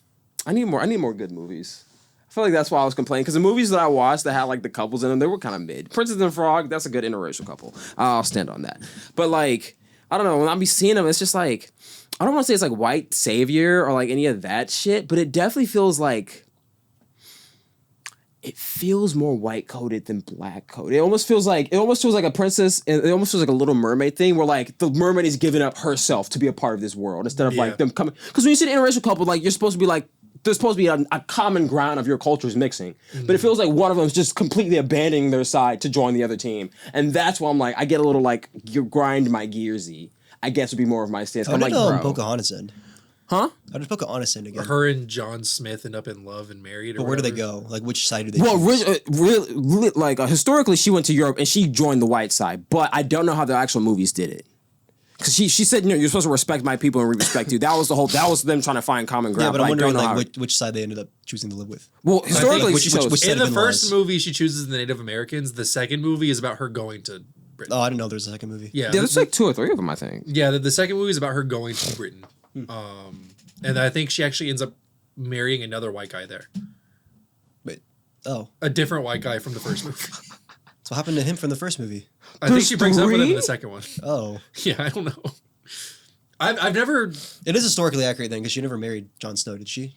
I need more good movies. I feel like that's why I was complaining, because the movies that I watched that had like the couples in them, they were kind of mid. Princess and the Frog, that's a good interracial couple. I'll stand on that. But like, I don't know, when I be seeing them, it's just like, I don't want to say it's like white savior or like any of that shit, but it definitely feels like, it feels more white coded than black coded. It almost feels like a princess. It almost feels like a Little Mermaid thing, where like the mermaid is giving up herself to be a part of this world instead of like them coming. Because when you see an interracial couple, like you're supposed to be like, there's supposed to be a common ground of your cultures mixing, but it feels like one of them is just completely abandoning their side to join the other team, and that's why I'm like, I get a little like, you grind my gearsy. I guess would be more of my stance. How I'm did like, bro, Pocahontas end? huh? How did Pocahontas end again? Her and John Smith end up in love and married. But where do they go? Like, which side do they Well, choose? historically, she went to Europe and she joined the white side, but I don't know how the actual movies did it. Because she said, you're supposed to respect my people and we respect you. That was them trying to find common ground. Yeah, but I'm I don't wondering know like which side they ended up choosing to live with. Well, historically, which she chose. side in of the in first laws? movie, she chooses the Native Americans. The second movie is about her going to Britain. Oh, I didn't know there was a second movie. Yeah, There's like 2 or 3 of them, I think. yeah. The second movie is about her going to Britain, and I think she actually ends up marrying another white guy there, Wait. Oh. a different white guy from the first movie. So what happened to him from the first movie? I think she breaks up with him in 3? the second one. Oh. Yeah, I don't know. I've never It is historically accurate then, because she never married Jon Snow, did she?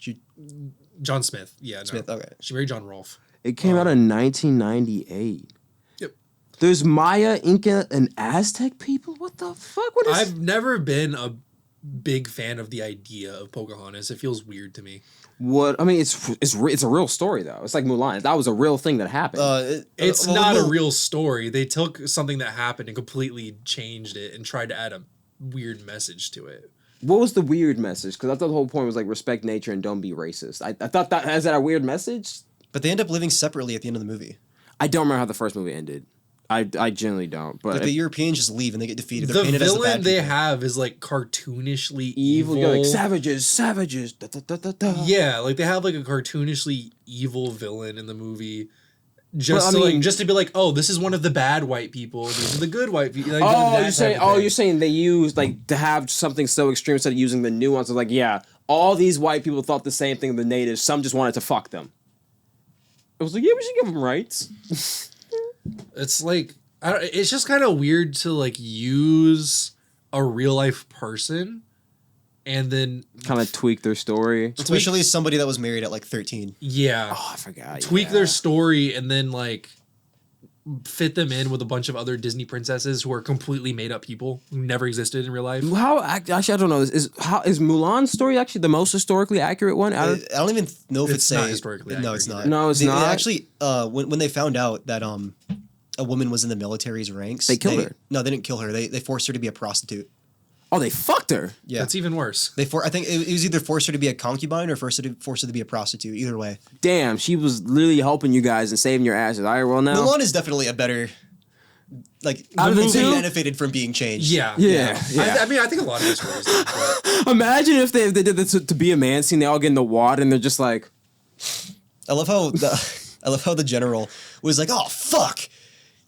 John Smith. Yeah, no. Smith, okay. She married John Rolfe. It came out in 1998. Yep. There's Maya, Inca, and Aztec people? What the fuck? What is... I've never been big fan of the idea of Pocahontas. It feels weird to me. What I mean, it's a real story though. It's like Mulan. That was a real thing that happened. It's not a real story. They took something that happened and completely changed it and tried to add a weird message to it. What was the weird message? Because I thought the whole point was like respect nature and don't be racist. I thought that is that a weird message? But they end up living separately at the end of the movie. I don't remember how the first movie ended. I genuinely don't. But like the Europeans just leave and they get defeated. The villain they have is like cartoonishly evil. Like savages. Da, da, da, da, da. Yeah, like they have like a cartoonishly evil villain in the movie. Just to be like, oh, this is one of the bad white people. These are the good white people. Like, you're saying they used like to have something so extreme instead of using the nuances. Like, yeah, all these white people thought the same thing of the natives. Some just wanted to fuck them. It was like, yeah, we should give them rights. It's like it's just kind of weird to like use a real life person and then kind of tweak their story, especially somebody that was married at like 13. Yeah. Oh, I forgot. Tweak their story and then like fit them in with a bunch of other Disney princesses who are completely made up people who never existed in real life. Actually, I don't know. Is Mulan's story actually the most historically accurate one? I don't even know if it's not historically accurate. No, it's not. No, it's not. They actually, when they found out that a woman was in the military's ranks, they killed her. No, they didn't kill her. They forced her to be a prostitute. Oh, they fucked her. Yeah, that's even worse. I think it was either forced her to be a concubine or forced her to be a prostitute. Either way. Damn, she was literally helping you guys and saving your asses. All right, well now Mulan is definitely a better. Like out of the two, benefited from being changed. Yeah. I mean, I think a lot of this was. Imagine if they did this to be a man scene. They all get in the water and they're just like. I love how the general was like, "Oh fuck,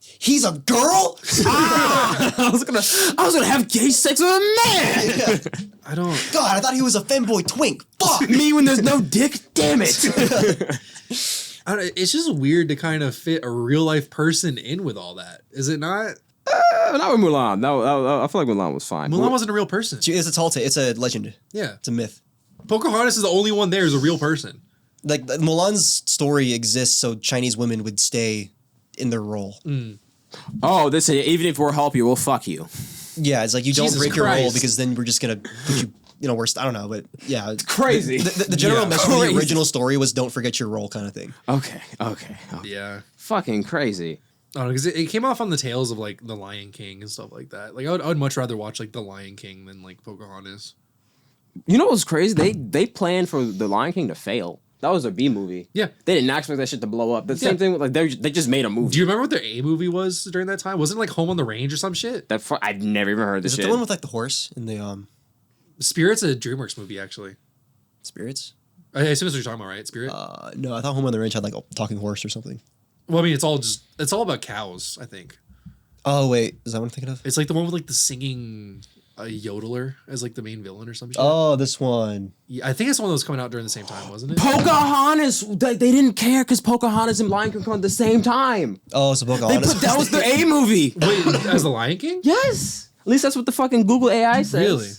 he's a girl." I was gonna have gay sex with a man. Yeah. I don't. God, I thought he was a femboy twink. Fuck me when there's no dick. Damn it. It's just weird to kind of fit a real life person in with all that. Is it not? Not with Mulan. No, I feel like Mulan was fine. Mulan wasn't a real person. It's a tall tale. It's a legend. Yeah, it's a myth. Pocahontas is the only one there is a real person. Like Mulan's story exists so Chinese women would stay in their role. Mm. Oh, even if we'll help you, we'll fuck you. Yeah, it's like you Jesus don't break Christ. your role because then we're just gonna put you. Worst. I don't know, but yeah, it's crazy. The general message of the original story was "Don't forget your role," kind of thing. Okay. Yeah. Fucking crazy. Oh, because it came off on the tails of like The Lion King and stuff like that. Like I would much rather watch like The Lion King than like Pocahontas. You know what's crazy? They planned for The Lion King to fail. That was a B movie. Yeah. They didn't expect that shit to blow up. The same thing with like they just made a movie. Do you remember what their A movie was during that time? Wasn't it like Home on the Range or some shit? I'd never even heard this shit. Is it the one with like the horse and the Spirit's a DreamWorks movie actually. Spirits? I assume that's what you're talking about, right? Spirit? No, I thought Home on the Range had like a talking horse or something. Well, I mean, it's all about cows, I think. Oh wait, is that what I'm thinking of? It's like the one with like the singing yodeler as like the main villain or something. Oh, this one. Yeah, I think it's one that was coming out during the same time, wasn't it? Pocahontas. They didn't care because Pocahontas and Lion King come at the same time. Oh, so Pocahontas. That was their A movie. Wait, as the Lion King? Yes. At least that's what the fucking Google AI says. Really?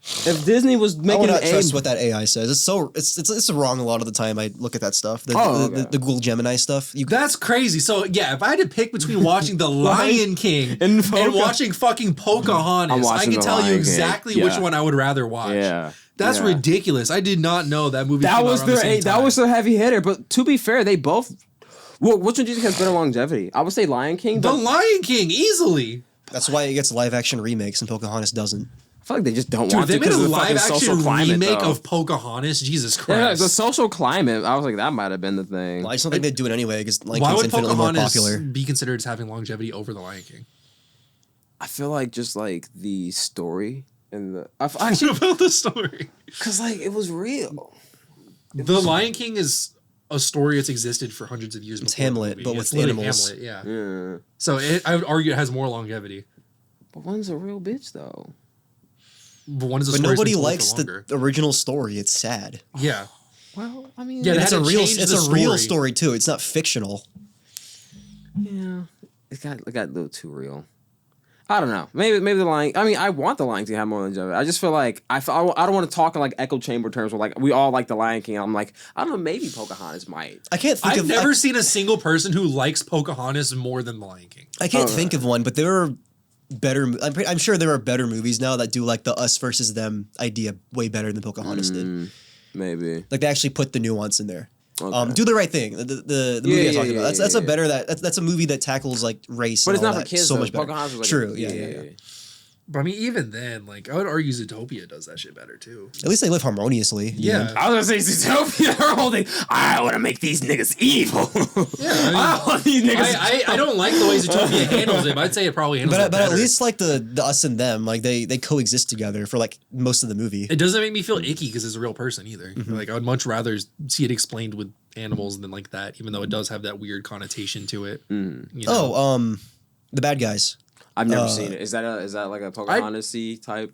If Disney was making I trust what that AI says. It's wrong a lot of the time. I look at that stuff. The Google Gemini stuff. That's crazy. So yeah, if I had to pick between watching The Lion King and watching fucking Pocahontas, I can tell you exactly which one I would rather watch. Yeah. That's ridiculous. I did not know that movie. That was their heavy hitter. But to be fair, they both. Well, which one do you think has better longevity? I would say Lion King. The Lion King easily. That's why it gets live action remakes and Pocahontas doesn't. I feel like they just don't want to. They made a of the live action remake though. of Pocahontas. Jesus Christ! Yeah, the social climate. I was like, that might have been the thing. Well, I just don't think they'd do it anyway because why would Pocahontas be considered as having longevity over the Lion King? I feel like just like the story and the. What about the story? Because like it was real. The Lion King is a story that's existed for hundreds of years. It's Hamlet, but with animals. Hamlet, yeah. So I would argue it has more longevity. But one's a real bitch though. But nobody likes the original story. It's sad. Yeah. Well, I mean, it's a real story too. It's not fictional. Yeah, it got a little too real. I don't know. Maybe the Lion. I mean, I want the Lion King to have more longevity. I just feel like I don't want to talk in like echo chamber terms where like we all like the Lion King. I'm like, I don't know. Maybe Pocahontas might. I've never seen a single person who likes Pocahontas more than the Lion King. I can't think of one, but there are better. I'm sure there are better movies now that do like the us versus them idea way better than Pocahontas did. Maybe like they actually put the nuance in there. Okay. Do the right thing. The movie I talked about. That's a movie that tackles like race. But and it's all not for that kids. So though. much better. Pocahontas was True. Yeah. But I mean, even then, like, I would argue Zootopia does that shit better too. At least they live harmoniously. Yeah. I was gonna say Zootopia. They're holding. I want to make these niggas evil. Yeah, I want these niggas. I don't like the way Zootopia handles it, but I'd say it probably handles it better. But at least like the us and them, like they coexist together for like most of the movie. It doesn't make me feel icky because it's a real person either. Like, I would much rather see it explained with animals than like that, even though it does have that weird connotation to it. You know? The bad guys. I've never seen it. Is that like a Pocahontas-y type?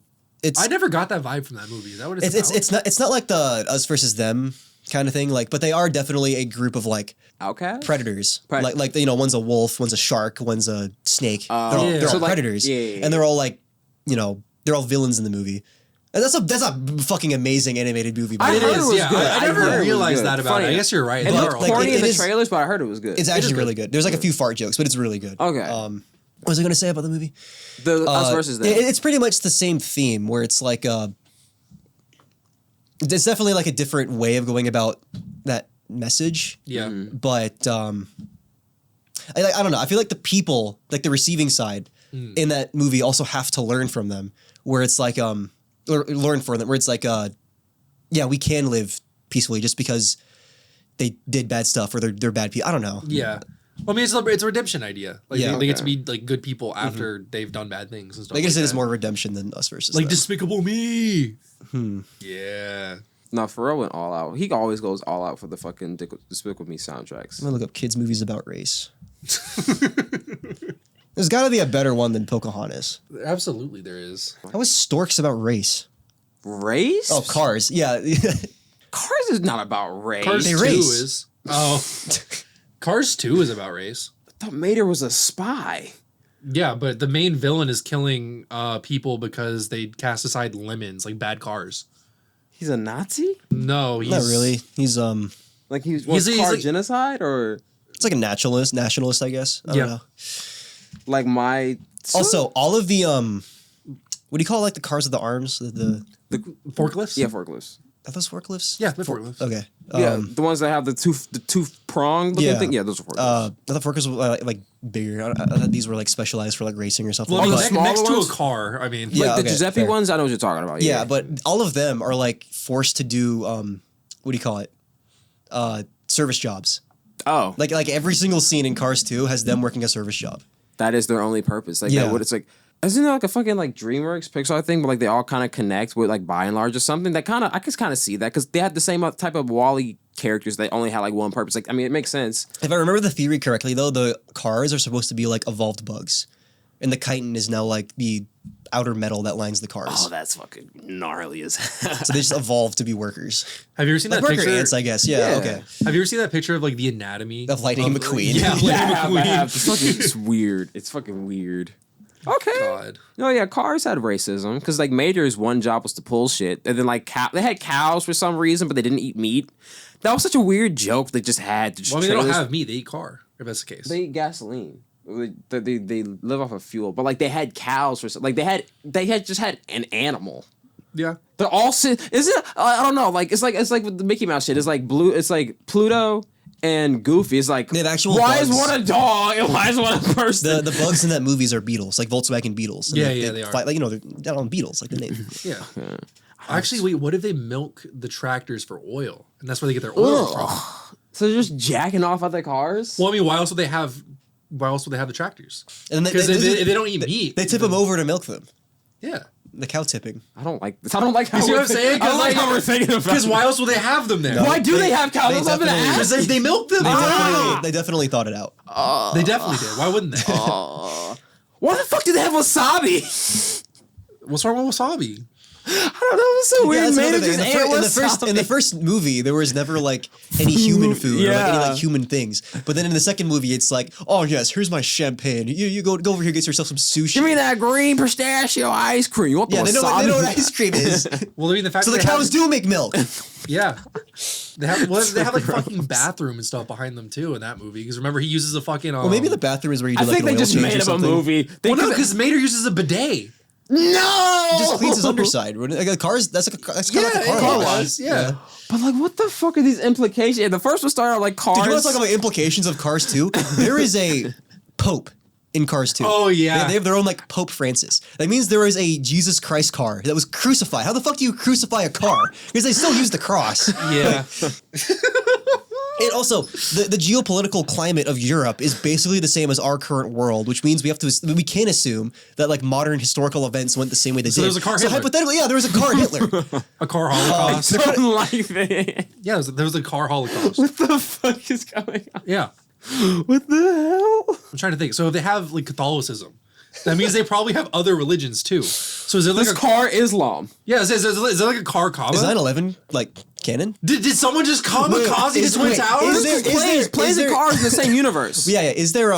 I never got that vibe from that movie. Is that what it's about? It's not like the us versus them kind of thing. Like, but they are definitely a group of like outcasts, predators. Like you know, one's a wolf, one's a shark, one's a snake. They're all predators, and they're all like, you know, they're all villains in the movie. And that's a fucking amazing animated movie. It is. Good. I never realized that about it. I guess you're right. It looked corny in the is, trailers, but I heard it was good. It's actually really good. There's like a few fart jokes, but it's really good. Okay. What was I going to say about the movie? The us versus them. It's pretty much the same theme where it's like it's definitely like a different way of going about that message. Yeah. But I don't know. I feel like the people, like the receiving side in that movie also have to learn from them, where it's like learn from them, where it's like yeah, we can live peacefully just because they did bad stuff or they're bad people. I don't know. Yeah. Well, I mean, it's a redemption idea. Like they get to be like good people after they've done bad things and stuff. I guess it is more redemption than us versus like them. Despicable Me. Yeah. No, Pharrell went all out. He always goes all out for the fucking Despicable Me soundtracks. I'm gonna look up kids movies about race. There's got to be a better one than Pocahontas. Absolutely, there is. How is Storks about race? Race? Oh, Cars. Yeah. Cars is not about race. Cars They 2 race. is. Oh. Cars 2 is about race. I thought Mater was a spy. Yeah, but the main villain is killing people because they cast aside lemons, like bad cars. He's a Nazi? No, he's Not really. He's like he's car genocide or it's like a nationalist, I guess. I don't know. Like my Also, all of the what do you call like the cars with the arms? The forklifts? Yeah, forklifts. Are those forklifts? Yeah, the forklifts. Okay. Yeah, the ones that have the two prong looking thing. Yeah, those are forklifts. I thought forklifts were like bigger. I thought these were like specialized for like racing or something. Well, I mean, smaller next to ones? a car. I mean, Yeah, like the Giuseppe fair. ones, I know what you're talking about. Yeah, but all of them are like forced to do what do you call it? Service jobs. Oh, Like every single scene in Cars 2 has them working a service job. that is their only purpose. Like that, what it's like. Isn't there like a fucking like DreamWorks Pixar thing, but like they all kind of connect with like By and Large or something? That kind of I can kind of see that because they had the same type of Wall-E characters. They only had like one purpose. Like I mean, it makes sense. If I remember the theory correctly, though, the cars are supposed to be like evolved bugs, and the chitin is now like the outer metal that lines the cars. Oh, that's fucking gnarly as hell. So they just evolved to be workers. have you ever seen Like that worker picture? ants, I guess. Yeah. Okay. Have you ever seen that picture of like the anatomy Of Lightning McQueen. Yeah, Lightning McQueen. It's weird. It's fucking weird. Okay. God. No, yeah, Cars had racism because like Major's one job was to pull shit, and then like they had cows for some reason, but they didn't eat meat. That was such a weird joke they just had. To just Well, I mean, they don't have meat; they eat car. If that's the case, They eat gasoline. They live off of fuel, but like they had cows for like they had just had an animal. yeah. They're all is it? I don't know. Like it's like with the Mickey Mouse shit. It's like Pluto and Goofy. It's like They have actual why bugs. is one a dog and why is one a person? The bugs in that movies are beetles, like Volkswagen beetles. And Yeah, they are. fight, like they're down on beetles, like the name. Yeah. Actually, wait. What if they milk the tractors for oil, and that's where they get their oil from? So they're just jacking off other cars. Well, I mean, why else would they have the tractors? And Because if they don't eat meat, they tip them over to milk them. yeah. The cow tipping. I don't like this. I don't like how You see we're what I'm saying? I don't like how we're thinking about. Because why else would they have them there? Why do they have cows? They That's what I'm gonna definitely- ask. Because they milk them. They definitely thought it out. They definitely did. Why wouldn't they? Why the fuck do they have wasabi? What's wrong with wasabi? I don't know. It's so weird. that's Man, another it thing. just In the first movie, there was never like any human food or like any Yeah. like human things. But then in the second movie, it's like, oh yes, here's my champagne. You go over here, get yourself some sushi. Give me that green pistachio ice cream. You want the Yeah, wasabi? they know what ice cream is. Well, I mean, the fact So that the they cows do make milk. yeah. They have like fucking bathroom and stuff behind them too in that movie. Because remember, he uses a fucking. Well, maybe the bathroom is where you do I like think an they oil just change made or up a something. movie. Well, no, because Mater uses a bidet. No! He just cleans his underside. Like a car's that's kind of like a car wash. Yeah. But like, what the fuck are these implications? Yeah, the first one started out like Cars. Did you want to talk about implications of Cars 2? There is a Pope in Cars 2. Oh, yeah. They have their own like Pope Francis. That means there is a Jesus Christ car that was crucified. How the fuck do you crucify a car? Because they still use the cross. Yeah. And also, the geopolitical climate of Europe is basically the same as our current world, which means we can assume that like modern historical events went the same way they did. There's a car So Hitler. hypothetically, yeah, there was a car Hitler. A car holocaust. I don't like that. Yeah, there was a car holocaust. What the fuck is going on? Yeah. What the hell? I'm trying to think. So if they have like Catholicism, that means they probably have other religions too. So is it like This car Islam. Yeah, is there like a car comma? Is 9/11 like canon? Did someone just kamikaze the Twin Towers? Planes and cars in the same universe. Yeah. Is there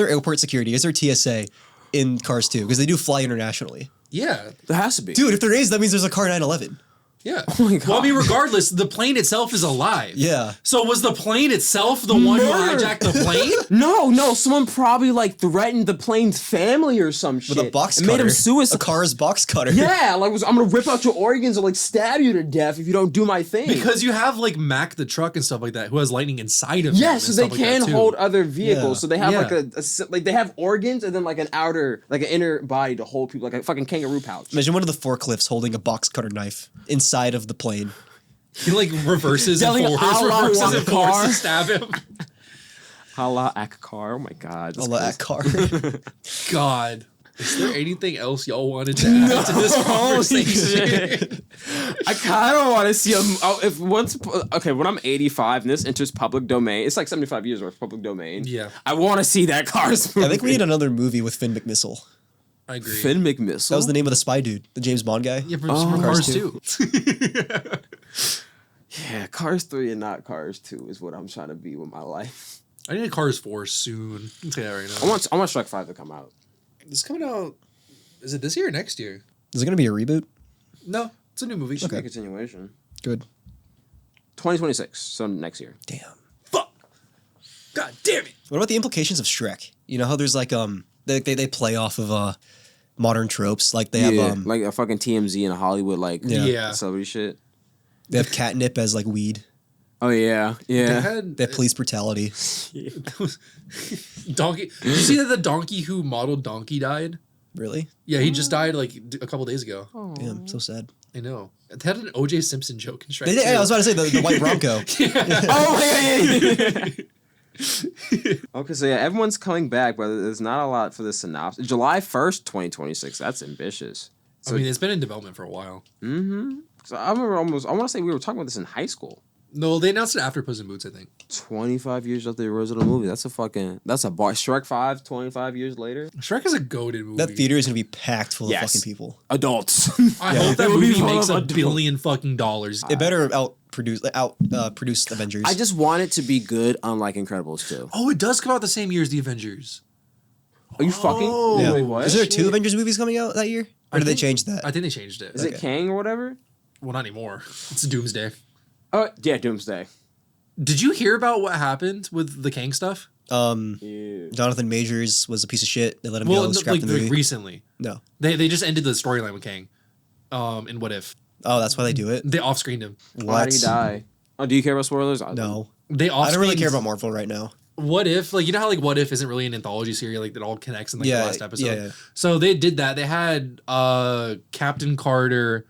airport security? Is there TSA in Cars 2? Because they do fly internationally. Yeah. There has to be. Dude, if there is, that means there's a car 9/11. Yeah. Oh my God. Well, I mean, regardless, the plane itself is alive. Yeah. So was the plane itself the one who Murder. hijacked the plane? No, someone probably like threatened the plane's family or some shit. With a box and cutter. made him suicide. A car's box cutter. Yeah, like I'm gonna rip out your organs or like stab you to death if you don't do my thing. Because you have like Mac the truck and stuff like that who has lightning inside of him. yeah, and so they stuff like can that, too. hold other vehicles. Yeah. So they have Yeah. like like they have organs and then like an outer, like an inner body to hold people, like a fucking kangaroo pouch. Imagine one of the forklifts holding a box cutter knife inside of the plane. He like reverses and Yelling, Allah reverses and Akbar. forwards to stab him. Allah Akbar. Oh my God. that's Allah crazy. at car. God. Is there anything else y'all wanted to add to this conversation? I kind of want to see when I'm 85 and this enters public domain, it's like 75 years worth of public domain. Yeah. I want to see that Cars movie. I think we need another movie with Finn McMissile. I agree. Finn McMissile. That was the name of the spy dude, the James Bond guy. Yeah, from Cars 2. Yeah, Cars 3 and not Cars 2 is what I'm trying to be with my life. I need a Cars 4 soon. I'll tell you that right now. I want Shrek 5 to come out. This is coming out. Is it this year or next year? Is it going to be a reboot? No, it's a new movie. Should be a continuation. Good. 2026, so next year. Damn. Fuck. God damn it. What about the implications of Shrek? You know how there's like they play off of modern tropes, like they have like a fucking TMZ in Hollywood, like Yeah. celebrity shit. they have catnip as like weed. Oh yeah, They yeah. had They have police brutality. Donkey. Did you see that the donkey who modeled Donkey died? Really? Yeah, he just died like a couple days ago. Damn, so sad. I know. They had an O.J. Simpson joke in Shrek. They did, too. I was about to say the white Bronco. Oh yeah. Okay, so yeah, everyone's coming back, but there's not a lot for the synopsis. July 1st, 2026. That's ambitious. I mean, it's been in development for a while. So I remember I want to say we were talking about this in high school. No, they announced it after Puss in Boots, I think. 25 years after the original movie. That's a bar. Shrek 5, 25 years later. Shrek is a goaded movie. That theater is going to be packed full of Yes. fucking people. Adults. I hope that It would be movie full makes of $1 billion fucking dollars. It better produce Avengers. I just want it to be good, unlike Incredibles 2. Oh, it does come out the same year as the Avengers. Are you fucking? Yeah. Wait, what? Is there 2 Avengers movies coming out that year? Or did they change that? I think they changed it. Is it Kang or whatever? Well, not anymore. It's Doomsday. Yeah, Doomsday. Did you hear about what happened with the Kang stuff? Yeah. Jonathan Majors was a piece of shit. They let him go. Scrapped the movie. Recently. No. They just ended the storyline with Kang. In What If. Oh, that's why they do it? They off-screened him. Why did he die? Oh, do you care about spoilers? No. They off-screened. I don't really care about Marvel right now. What If, like, you know how like What If isn't really an anthology series, like it all connects in like the last episode. yeah. So they did that. They had Captain Carter,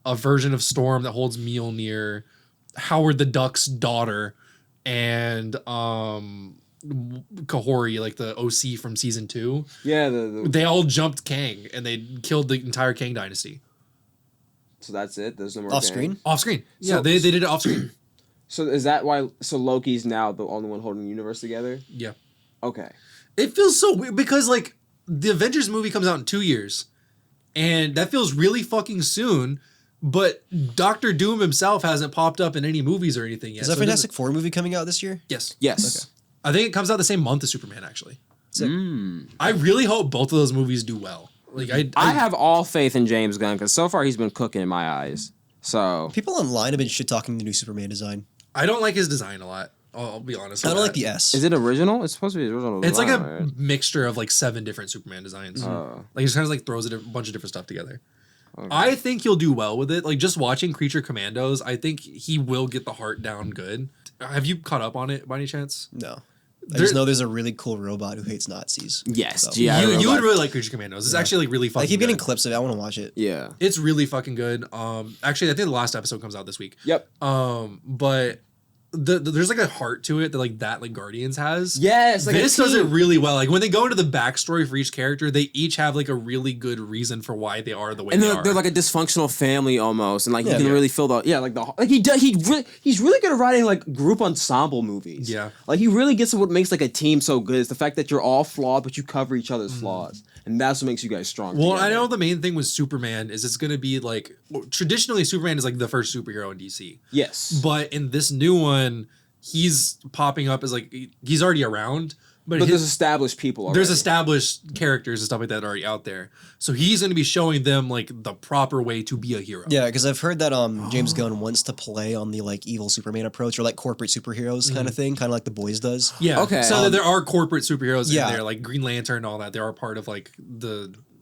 a version of Storm that holds Mjolnir, Howard the Duck's daughter, and Kahori, like the OC from season 2. Yeah, They all jumped Kang and they killed the entire Kang dynasty. so that's it. There's no more Off Kang? screen? Off screen. Yeah, So- they did it off screen. So is that why? So Loki's now the only one holding the universe together? Yeah. Okay. It feels so weird because like the Avengers movie comes out in 2 years, and that feels really fucking soon. But Doctor Doom himself hasn't popped up in any movies or anything yet. Is that so it Fantastic Four movie coming out this year? Yes. Yes. I think it comes out the same month as Superman. Actually, Sick. I really hope both of those movies do well. Like I have all faith in James Gunn because so far he's been cooking in my eyes. So People online have been shit talking the new Superman design. I don't like his design a lot. I'll be honest. I don't like the S. Is it original? It's supposed to be original. It's like a right? mixture of like 7 different Superman designs. Like he just kind of like throws a bunch of different stuff together. Okay. I think he'll do well with it. Like just watching Creature Commandos, I think he will get the heart down good. Have you caught up on it by any chance? No. I just know there's a really cool robot who hates Nazis. Yes, so. You would really like Creature Commandos. It's actually like really fucking. I keep getting good. clips of it. I want to watch it. Yeah, it's really fucking good. Actually, I think the last episode comes out this week. Yep. But there's like a heart to it that like Guardians has. Yes, like this does it really well. Like when they go into the backstory for each character, they each have like a really good reason for why they are the way they are. They're like a dysfunctional family almost, and like you can really feel he's really good at writing like group ensemble movies. Yeah, like he really gets what makes like a team so good. It's the fact that you're all flawed, but you cover each other's flaws, and that's what makes you guys strong. Well, together. I know the main thing with Superman is it's gonna be like traditionally Superman is like the first superhero in DC. Yes, but in this new one. He's popping up as like he's already around, but there's established people already. There's established characters and stuff like that already out there. So he's going to be showing them like the proper way to be a hero. Yeah, because I've heard that James Gunn wants to play on the like evil Superman approach or like corporate superheroes kind of thing, kind of like The Boys does. Yeah. Okay. So there are corporate superheroes in there, like Green Lantern and all that. They are part of like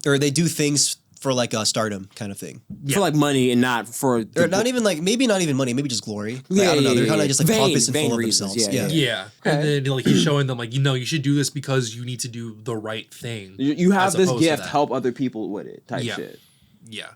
or they do things for like a stardom kind of thing. For like money and not for... Or not even like, maybe not even money, maybe just glory. Like, I don't know. They're kind of just like pompous and full of themselves. Yeah. And then like he's showing them like, you should do this because you need to do the right thing. You have this gift, help other people with it type shit. Yeah.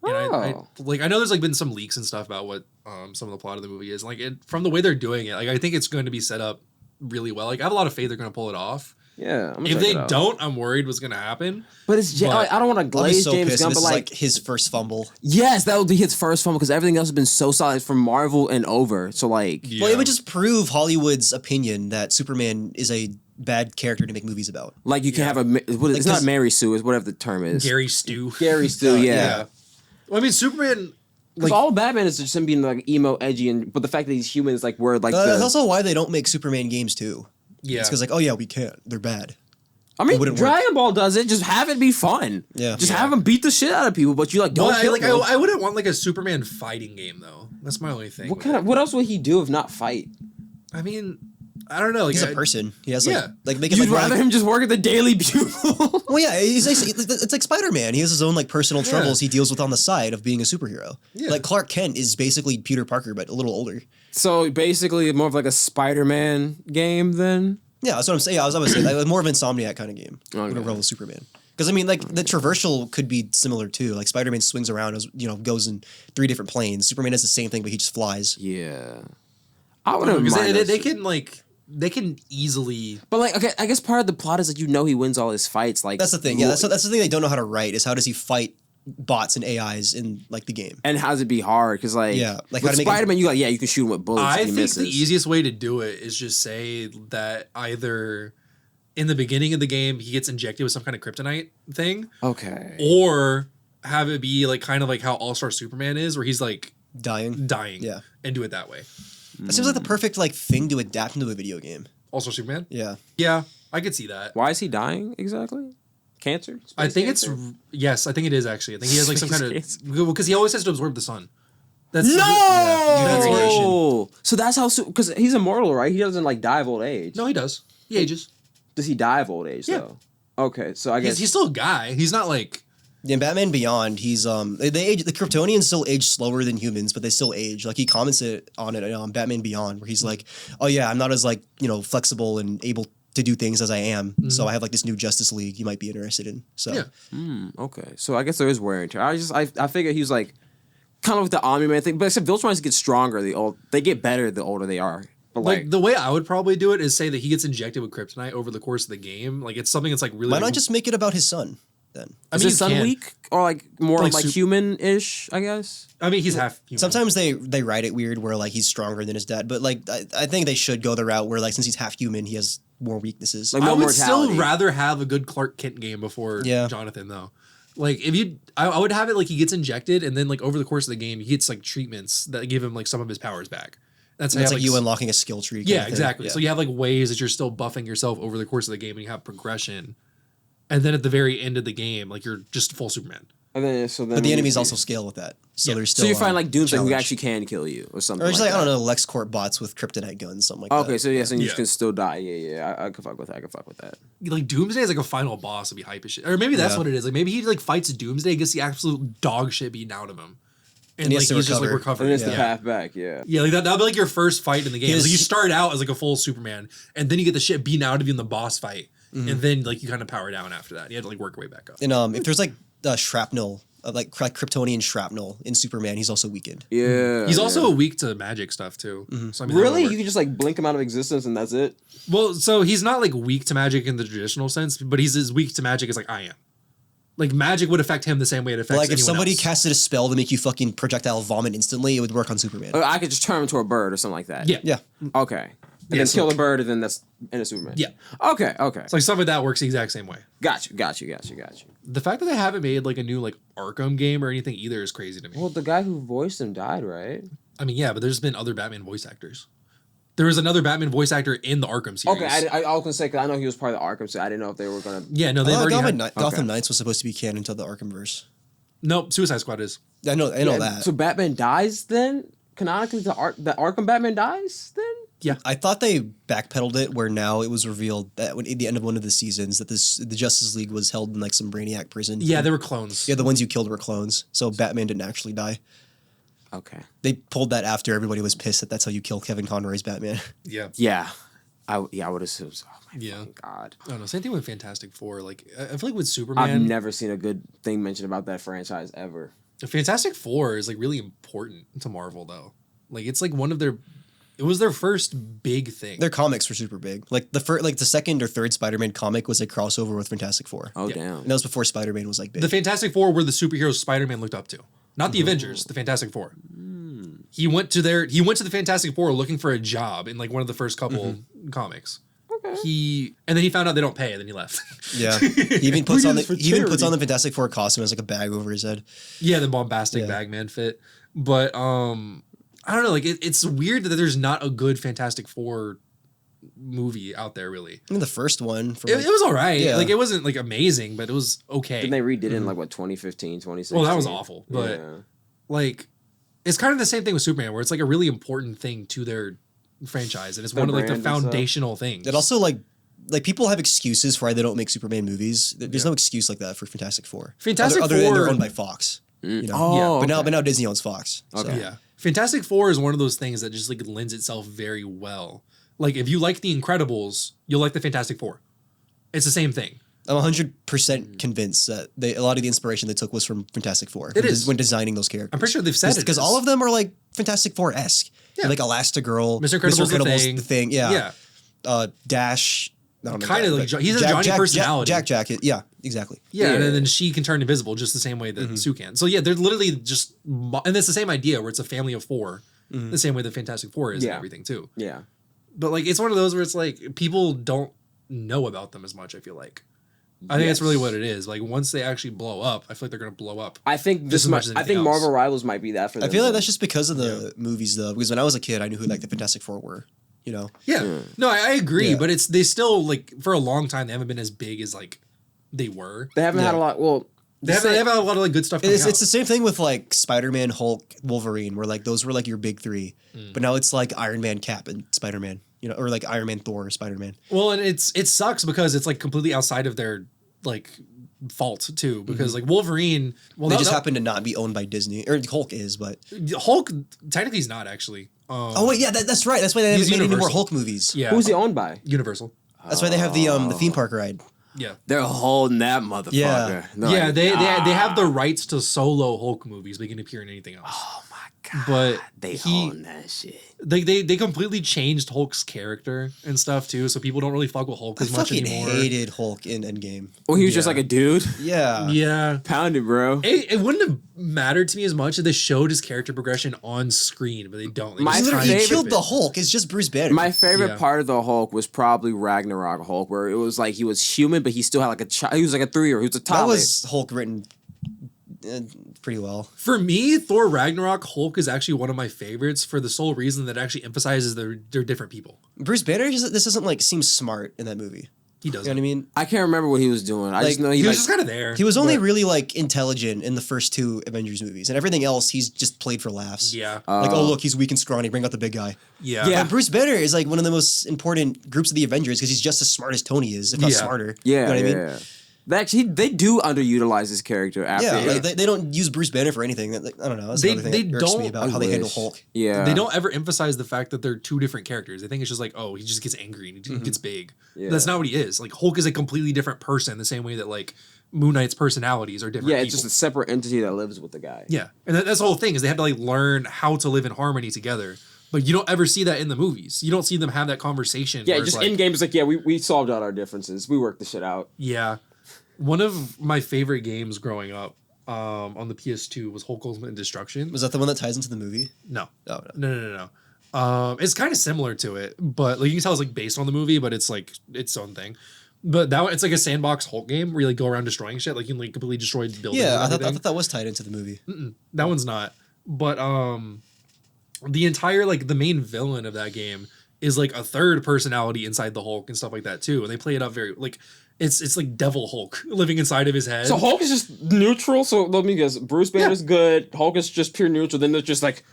And I know there's like been some leaks and stuff about what some of the plot of the movie is. Like from the way they're doing it, like I think it's going to be set up really well. Like I have a lot of faith they're going to pull it off. Yeah. If they don't, I'm worried what's gonna happen. But it's I don't want to glaze James Gunn, but like his first fumble. Yes, that would be his first fumble because everything else has been so solid from Marvel and over. So like, well, it would just prove Hollywood's opinion that Superman is a bad character to make movies about. Like you can have it's not Mary Sue, it's whatever the term is. Gary Stu. Gary Stu, yeah. Well, I mean, Superman. Because all Batman is just him being like emo, edgy, but the fact that he's human is like where like. That's also why they don't make Superman games too. Yeah, it's because like, oh yeah, we can't. They're bad. I mean, Dragon Ball does it. Just have it be fun. Yeah. Just have him beat the shit out of people, but you like don't kill them. I wouldn't want like a Superman fighting game though. That's my only thing. What else would he do if not fight? I mean, I don't know. Like, he's a person. He has make it. You'd rather him just work at the Daily Bugle. Well, yeah, it's like Spider-Man. He has his own like personal troubles he deals with on the side of being a superhero. Yeah. Like Clark Kent is basically Peter Parker, but a little older. So basically, more of like a Spider-Man game then. Yeah, that's what I'm saying. Yeah, I was saying like more of an Insomniac kind of game. With a role with Superman. Because I mean, like the traversal could be similar too. Like Spider-Man swings around, as goes in 3 different planes. Superman does the same thing, but he just flies. Yeah, I wouldn't mind. They can easily. But like, okay, I guess part of the plot is that he wins all his fights. Like that's the thing. Yeah, that's the thing they don't know how to write is how does he fight bots and AIs in like the game, and how does it be hard? Because like with Spider-Man, you can shoot him with bullets. I think the easiest way to do it is just say that either in the beginning of the game he gets injected with some kind of kryptonite thing, okay, or have it be like kind of like how All-Star Superman is, where he's like dying, yeah, and do it that way. That seems like the perfect like thing to adapt into a video game. All-Star Superman, yeah, I could see that. Why is he dying exactly? Cancer? I think cancer? I think it is actually. I think he has like some kind of because he always has to absorb the sun. That's so that's how because he's immortal, right? He doesn't like die of old age. No, he does. He ages. Does he die of old age though? Okay, so I guess he's still a guy. He's not like in Batman Beyond. He's they age. The Kryptonians still age slower than humans, but they still age. Like he comments on it on Batman Beyond, where he's like, "Oh yeah, I'm not as like flexible and able to do things as I am. So I have like this new Justice League you might be interested in." So okay, so I guess there is wear and tear. I figured he was like kind of like the Omni-Man thing, but except Viltrumites get stronger. They get better the older they are. But like the way I would probably do it is say that he gets injected with kryptonite over the course of the game. Like it's something that's like really. Why not just make it about his son then? Is his son weak or like more like human-ish? I guess. I mean, he's half human. Sometimes they write it weird where like he's stronger than his dad, but like I think they should go the route where like since he's half human, he has more weaknesses. Like I would still rather have a good Clark Kent game before Yeah. Jonathan though. Like if I would have it like he gets injected and then like over the course of the game he gets like treatments that give him like some of his powers back. That's like you unlocking a skill tree. Yeah, exactly. Yeah. So you have like ways that you're still buffing yourself over the course of the game and you have progression. And then at the very end of the game, like you're just full Superman. And then, but the enemies also scale with that. So there's still. So you find like Doomsday who challenge. actually can kill you or something. Or just like I that. don't know, LexCorp bots with kryptonite guns, something like that. Okay, so yes, and you can still die. Yeah. I can fuck with that. I can fuck with that. Like Doomsday is like a final boss would be hype as shit. Or maybe that's what it is. Like maybe he like fights Doomsday, gets the absolute dog shit beaten out of him. And like he's just like recovering. And it's the path back, yeah. Yeah, like that'll be like your first fight in the game. Like you start out as like a full Superman, and then you get the shit beaten out of you in the boss fight. And then like you kind of power down after that. You have to like work your way back up. And if there's like shrapnel, like Kryptonian shrapnel in Superman, he's also weakened. Yeah. He's also weak to magic stuff too. So I mean, really? You can just like blink him out of existence and that's it? Well, so he's not like weak to magic in the traditional sense, but he's as weak to magic as like I am. Like magic would affect him the same way it affects Like if anyone somebody else. casted a spell to make you fucking projectile vomit instantly, it would work on Superman. I could just turn him into a bird or something like that. Yeah. Yeah. Okay. And then kill the bird and then that's in a Superman. Yeah. Okay. So like stuff like that works the exact same way. Got you. The fact that they haven't made like a new like Arkham game or anything either is crazy to me. Well, the guy who voiced him died, right? I mean, yeah, but there's been other Batman voice actors. There was another Batman voice actor in the Arkham series. Okay, I was gonna say because I know he was part of the Arkham, so I didn't know if they were gonna. Yeah, no, they've already Gotham Knights was supposed to be canon to the Arkhamverse. Nope, Suicide Squad is. I know that. So Batman dies then? Canonically, the Arkham Batman dies then? Yeah. I thought they backpedaled it where now it was revealed that at the end of one of the seasons that the Justice League was held in like some Brainiac prison. Yeah, they were clones. Yeah, the ones you killed were clones. So Batman didn't actually die. Okay. They pulled that after everybody was pissed that that's how you kill Kevin Conroy's Batman. Yeah. Yeah. I would assume so. Oh my fucking God. I don't know. Same thing with Fantastic Four. Like I feel like with Superman, I've never seen a good thing mentioned about that franchise ever. Fantastic Four is like really important to Marvel though. Like it's like one of their. It was their first big thing. Their comics were super big. Like the second or third Spider-Man comic was a crossover with Fantastic Four. Oh damn. And that was before Spider-Man was like big. The Fantastic Four were the superheroes Spider-Man looked up to, not the Avengers. The Fantastic Four. He went to the Fantastic Four looking for a job in like one of the first couple comics. Okay. And then he found out they don't pay, and then he left. Yeah. He even puts on the Fantastic Four costume as like a bag over his head. Yeah, the bombastic Bagman fit. But I don't know, like it's weird that there's not a good Fantastic Four movie out there really. I mean the first one from It was all right. Yeah. Like it wasn't like amazing, but it was okay. Didn't they redid it in like what 2015, 2016? Well, that was awful. But like it's kind of the same thing with Superman where it's like a really important thing to their franchise and it's one of like the foundational things. It also like people have excuses for why they don't make Superman movies. There's no excuse like that for Fantastic Four. Fantastic other Four than they're owned by Fox. You know? But now Disney owns Fox. Okay. So. Yeah. Fantastic Four is one of those things that just like lends itself very well. Like if you like The Incredibles, you'll like the Fantastic Four. It's the same thing. I'm 100% convinced that a lot of the inspiration they took was from Fantastic Four. It is. When designing those characters. I'm pretty sure they've said it. Because all of them are like Fantastic Four-esque. Yeah. Like Elastigirl, Mr. Incredible's the Thing. Yeah. Dash. Kind of like he's a Johnny personality. Jack. Yeah, exactly. Yeah, and then she can turn invisible just the same way that Sue can. So yeah, they're literally just, and it's the same idea where it's a family of four, the same way the Fantastic Four is and everything too. Yeah. But like, it's one of those where it's like people don't know about them as much. I feel like, I think that's really what it is. Like once they actually blow up, I feel like they're gonna blow up. I think just as much as I think anything Marvel else. Rivals might be that for them. I feel like that's just because of the movies though. Because when I was a kid, I knew who like the Fantastic Four were. You know. Yeah. No, I agree, Yeah. but they still like for a long time they haven't been as big as like they were. They haven't had a lot. Well, They haven't had a lot of like good stuff. It's the same thing with like Spider-Man, Hulk, Wolverine, where like those were like your big three. But now it's like Iron Man, Cap, and Spider-Man. You know, or like Iron Man, Thor, Spider-Man. Well, and it sucks because it's like completely outside of their like fault too. Because like Wolverine, well, They just happen to not be owned by Disney, or Hulk is, but Hulk technically he's not actually. oh wait, yeah, that's right. That's why they haven't made any more Universal. Hulk movies. Yeah, who's he owned by? Universal. That's why they have the theme park ride. Yeah. They're holding that motherfucker. Yeah. They're Yeah, like, they have the rights to solo Hulk movies, but he can appear in anything else. Oh my god. But they own that shit. They completely changed Hulk's character and stuff too, so people don't really fuck with Hulk I as much fucking anymore. hated Hulk in Endgame. Well, he was just like a dude. Yeah. Yeah. Pounded, bro. It wouldn't have mattered to me as much if they showed his character progression on screen, but they don't. They My just favorite- try He and killed skip the it. Hulk. It's just Bruce Banner. My favorite Yeah. part of the Hulk was probably Ragnarok Hulk, where it was like he was human, but he still had like a child. He was like a 3-year-old. He was a that toddler. was Hulk written pretty well. For me, Thor Ragnarok Hulk is actually one of my favorites for the sole reason that it actually emphasizes they're different people. Bruce Banner, this doesn't like seem smart in that movie. He doesn't. You know what I mean? I can't remember what he was doing. I just know he was just kind of there. He was only really like intelligent in the first 2 Avengers movies, and everything else he's just played for laughs. Yeah. Like, oh look, he's weak and scrawny. Bring out the big guy. Yeah. Yeah. But Bruce Banner is like one of the most important groups of the Avengers because he's just as smart as Tony is, if not smarter. Yeah, you know what I mean? Yeah. They do underutilize his character after. Yeah, like they don't use Bruce Banner for anything. Like, I don't know. That's another thing that irks me about how they handle Hulk. Yeah. They don't ever emphasize the fact that they're 2 different characters. They think it's just like, oh, he just gets angry and he gets big. Yeah. That's not what he is. Like, Hulk is a completely different person, the same way that, like, Moon Knight's personalities are different. Yeah, it's just a separate entity that lives with the guy. Yeah. And that's the whole thing, is they have to, like, learn how to live in harmony together. But you don't ever see that in the movies. You don't see them have that conversation. Yeah, just in game, it's like, we solved out our differences. We worked the shit out. Yeah. One of my favorite games growing up on the PS2 was Hulk Ultimate Destruction. Was that the one that ties into the movie? No. Oh, No. It's kind of similar to it, but like you can tell it's like based on the movie, but it's like its own thing. But that one, it's like a sandbox Hulk game where you like go around destroying shit. Like you can like completely destroy buildings. Yeah, I thought that was tied into the movie. That one's not. But the entire like the main villain of that game is like a third personality inside the Hulk and stuff like that too. And they play it up very like it's like Devil Hulk living inside of his head. So Hulk is just neutral. So let me guess, Bruce Banner's good. Hulk is just pure neutral. Then there's just like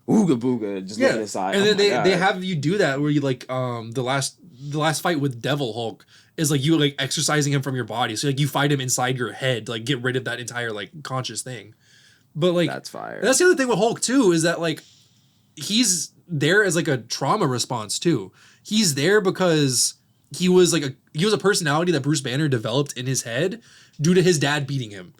ooga booga, just looking aside. And then they have you do that where you like the last fight with Devil Hulk is like you like exercising him from your body. So like you fight him inside your head, to, like get rid of that entire like conscious thing. But like that's fire. That's the other thing with Hulk too, is that like he's there as like a trauma response too. He's there because he was a personality that Bruce Banner developed in his head due to his dad beating him.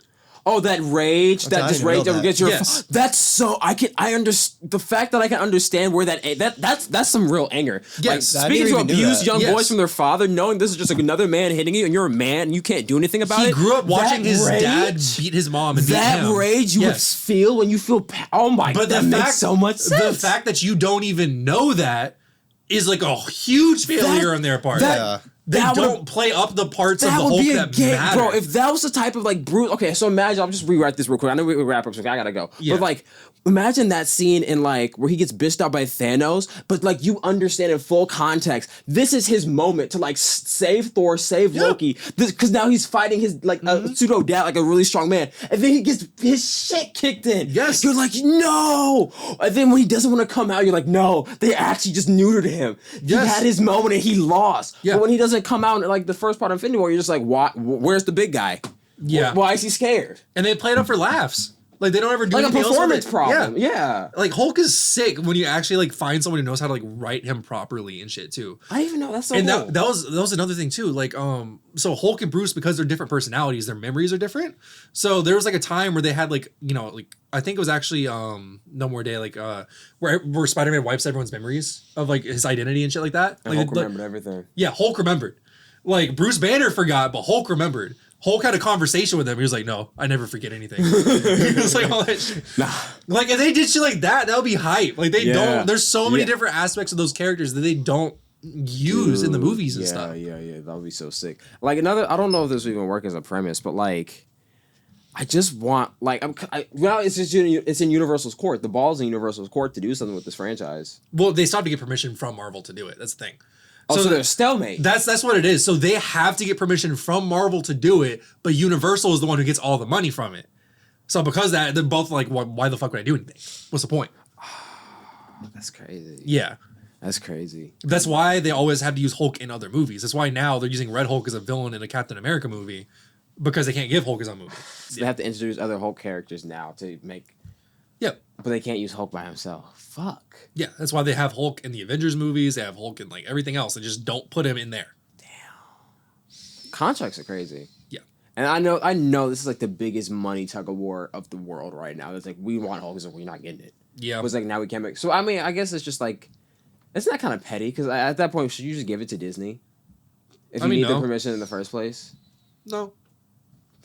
Oh, that rage, Okay, that just rage that gets your. Yes. That's so I understand the fact that I can understand where that's some real anger. Yes. Like, I speaking didn't to even do abuse that. young Yes. boys from their father, knowing this is just like another man hitting you, and you're a man and you can't do anything about it. He grew up watching That his rage, dad beat his mom and beat That him. rage you would feel when you feel. Oh my! But that makes so much sense. The fact that you don't even know that is like a huge failure on their part. They don't play up the parts of the Hulk that matter. Bro, if that was the type of like Bruce. Okay, so imagine, I'll just rewrite this real quick. I know we wrap up, so I gotta go. Yeah. But like, imagine that scene in like where he gets bitched out by Thanos, but like you understand in full context, this is his moment to like save Thor, save Loki, because now he's fighting his like a pseudo dad, like a really strong man, and then he gets his shit kicked in. Yes, you're like no, and then when he doesn't want to come out, you're like no, they actually just neutered him. He had his moment and he lost. But when he doesn't come out in like the first part of Infinity War, you're just like, why? Where's the big guy? Yeah, why is he scared? And they play it up for laughs. Like they don't ever do like a anything performance else problem. Yeah. Like Hulk is sick when you actually like find someone who knows how to like write him properly and shit too. I didn't even know that's so and cool. that was another thing too. Like so Hulk and Bruce, because they're different personalities, their memories are different. So there was like a time where they had like, you know, like I think it was actually No More Day, like where Spider-Man wipes everyone's memories of like his identity and shit like that. And Like Hulk remembered everything. Yeah, Hulk remembered. Like Bruce Banner forgot, but Hulk remembered. Hulk had a conversation with him. He was like, "No, I never forget anything." He was like, all that shit. Nah. Like if they did shit like that, that would be hype. Like they don't. There's so many different aspects of those characters that they don't use in the movies and stuff. Yeah, that would be so sick. Like another, I don't know if this would even work as a premise, but like, I just want like well, it's in Universal's court. The ball's in Universal's court to do something with this franchise. Well, they still have to get permission from Marvel to do it. That's the thing. Oh, so they're a stalemate. That's what it is. So they have to get permission from Marvel to do it, but Universal is the one who gets all the money from it. So because of that, they're both like, why the fuck would I do anything? What's the point? That's crazy. Yeah. That's crazy. That's why they always have to use Hulk in other movies. That's why now they're using Red Hulk as a villain in a Captain America movie, because they can't give Hulk his own movie. So they have to introduce other Hulk characters now to make... Yep. But they can't use Hulk by himself. Fuck. Yeah, that's why they have Hulk in the Avengers movies. They have Hulk in like everything else. They just don't put him in there. Damn. Contracts are crazy. Yeah. And I know this is like the biggest money tug of war of the world right now. It's like, we want Hulk, so we're not getting it. Yeah. It was like, now we can't make... So, I mean, I guess it's just like... Isn't that kind of petty? Because at that point, should you just give it to Disney? If you need the permission in the first place? No.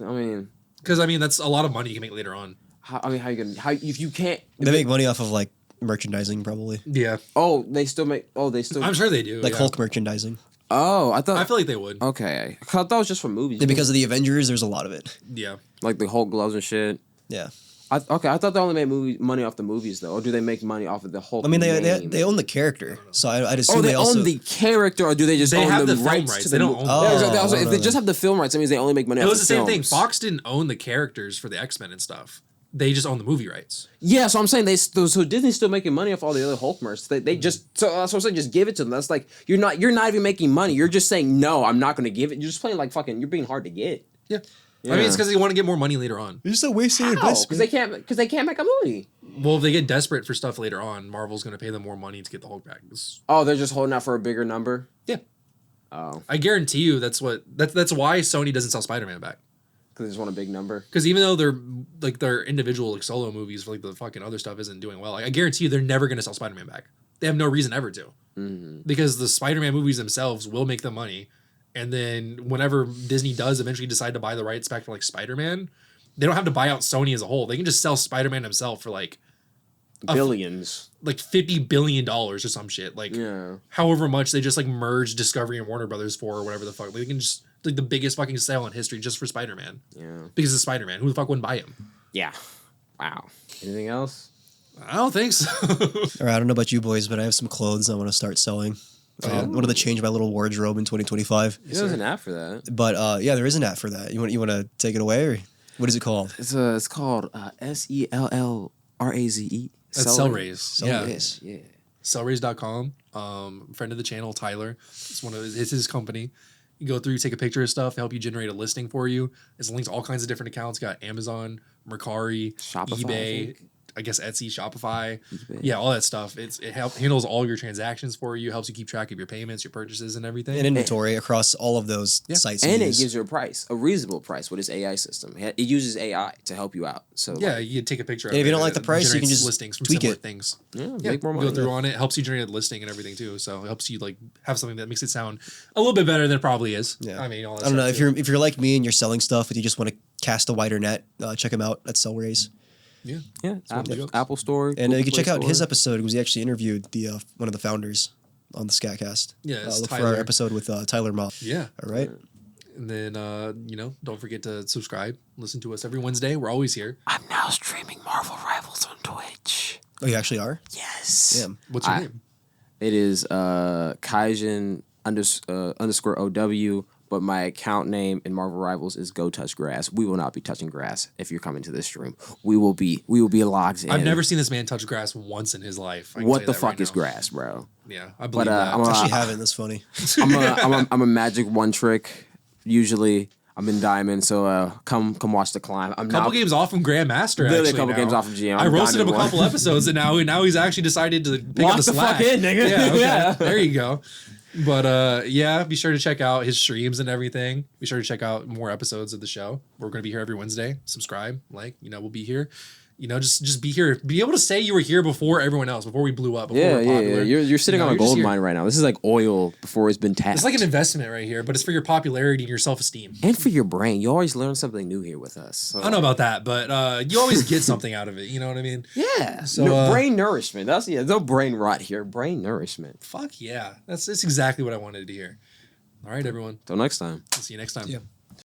I mean... Because, I mean, that's a lot of money you can make later on. How you gonna... If you can't... They make money off of, like, merchandising, probably. Yeah. Oh, they still make... Oh, they still... I'm sure they do. Like Hulk merchandising. Oh, I thought... I feel like they would. Okay. I thought it was just for movies. Yeah, because of the Avengers, there's a lot of it. Yeah. Like the Hulk gloves and shit. Yeah. I thought they only made money off the movies though, or do they make money off of the whole? I mean, name? they own the character, so I'd assume they also own the character, or do they just own have the the film rights rights. to They the don't movie? own. Yeah, exactly. Also, no, if they no. just have the film rights, that means they only make money. It off was the same thing. films. Fox didn't own the characters for the X-Men and stuff. They just own the movie rights. Yeah, so I'm saying so Disney's still making money off all the other Hulk merch. They just so that's what I'm saying. Just give it to them. That's like you're not even making money. You're just saying no. I'm not going to give it. You're just playing like fucking. You're being hard to get. Yeah. Yeah. I mean, it's because they want to get more money later on. You're just a wasting your How? Because they can't make a movie. Well, if they get desperate for stuff later on, Marvel's going to pay them more money to get the Hulk back. Oh, they're just holding out for a bigger number. Yeah. Oh, I guarantee you that's why Sony doesn't sell Spider-Man back. because they just want a big number. Because even though their individual like solo movies for like the fucking other stuff isn't doing well, like, I guarantee you they're never going to sell Spider-Man back. They have no reason ever to. Mm-hmm. Because the Spider-Man movies themselves will make them money. And then whenever Disney does eventually decide to buy the rights back for like Spider-Man, they don't have to buy out Sony as a whole. They can just sell Spider-Man himself for like Billions. like $50 billion or some shit. Like however much they just like merge Discovery and Warner Brothers for or whatever the fuck. They can just like the biggest fucking sale in history just for Spider-Man. Yeah. Because it's Spider-Man. Who the fuck wouldn't buy him? Yeah. Wow. Anything else? I don't think so. All right, I don't know about you boys, but I have some clothes I want to start selling. I wanted to change my little wardrobe in 2025. There's an app for that. But yeah, there is an app for that. You want to take it away, or what is it called? It's called SELLRAZE. That's Cellraise. Yeah. Cellraise. Yeah. Cellraise.com. Friend of the channel, Tyler. It's his company. You go through, take a picture of stuff, help you generate a listing for you. It's linked to all kinds of different accounts. Got Amazon, Mercari, Shopify, eBay, I guess Etsy, Shopify. eBay. Yeah, all that stuff. It handles all your transactions for you, helps you keep track of your payments, your purchases, and everything. And inventory across all of those sites. And it gives you a price, a reasonable price with its AI system. It uses AI to help you out. So yeah, you take a picture of And it. if you don't like the price, you can just listings from tweak similar it. things. yeah, Yeah, make more money. go through on it. Helps you generate a listing and everything too. So it helps you like have something that makes it sound a little bit better than it probably is. Yeah. I mean, all that I don't know stuff if too. you're like me and you're selling stuff and you just want to cast a wider net. Check him out at Cellraise. Yeah. Yeah, what it goes. Apple Store. And Google you can Play check out his Store. episode because he actually interviewed the one of the founders on the Scat Cast. Yeah, it's look for Tyler. our episode with Tyler Ma. Yeah. All right. And then don't forget to subscribe. Listen to us every Wednesday. We're always here. I'm now streaming Marvel Rivals on Twitch. Oh, you actually are? Yes. Damn. What's your name? It is Kaijin underscore OW, but my account name in Marvel Rivals is Go Touch Grass. We will not be touching grass if you're coming to this stream. We will be logged in. I've never seen this man touch grass once in his life. I can What tell you the that fuck right is now. grass, bro? Yeah, I believe But, that. I'm I actually haven't. That's funny. I'm a magic one trick. Usually I'm in diamond, so come watch the climb. I'm couple now games off from Grandmaster. Literally Actually, a couple now. games off from GM. I I'm roasted him a diamond couple episodes, and now he's actually decided to pick Lock up the the slack. fuck in, nigga. Yeah, okay. Yeah. There you go. But yeah, be sure to check out his streams and everything. Be sure to check out more episodes of the show. We're going to be here every Wednesday. Subscribe, we'll be here. Just be here. Be able to say you were here before everyone else, before we blew up. Before we're popular. You're sitting on a you're just gold here. mine right now. This is like oil before it's been tapped. It's like an investment right here, but it's for your popularity and your self-esteem. and for your brain. You always learn something new here with us. So. I don't know about that, but you always get something out of it. You know what I mean? Yeah. So, So brain nourishment. That's no brain rot here. Brain nourishment. Fuck yeah. That's exactly what I wanted to hear. All right, everyone. Till next time. See you next time. Yeah.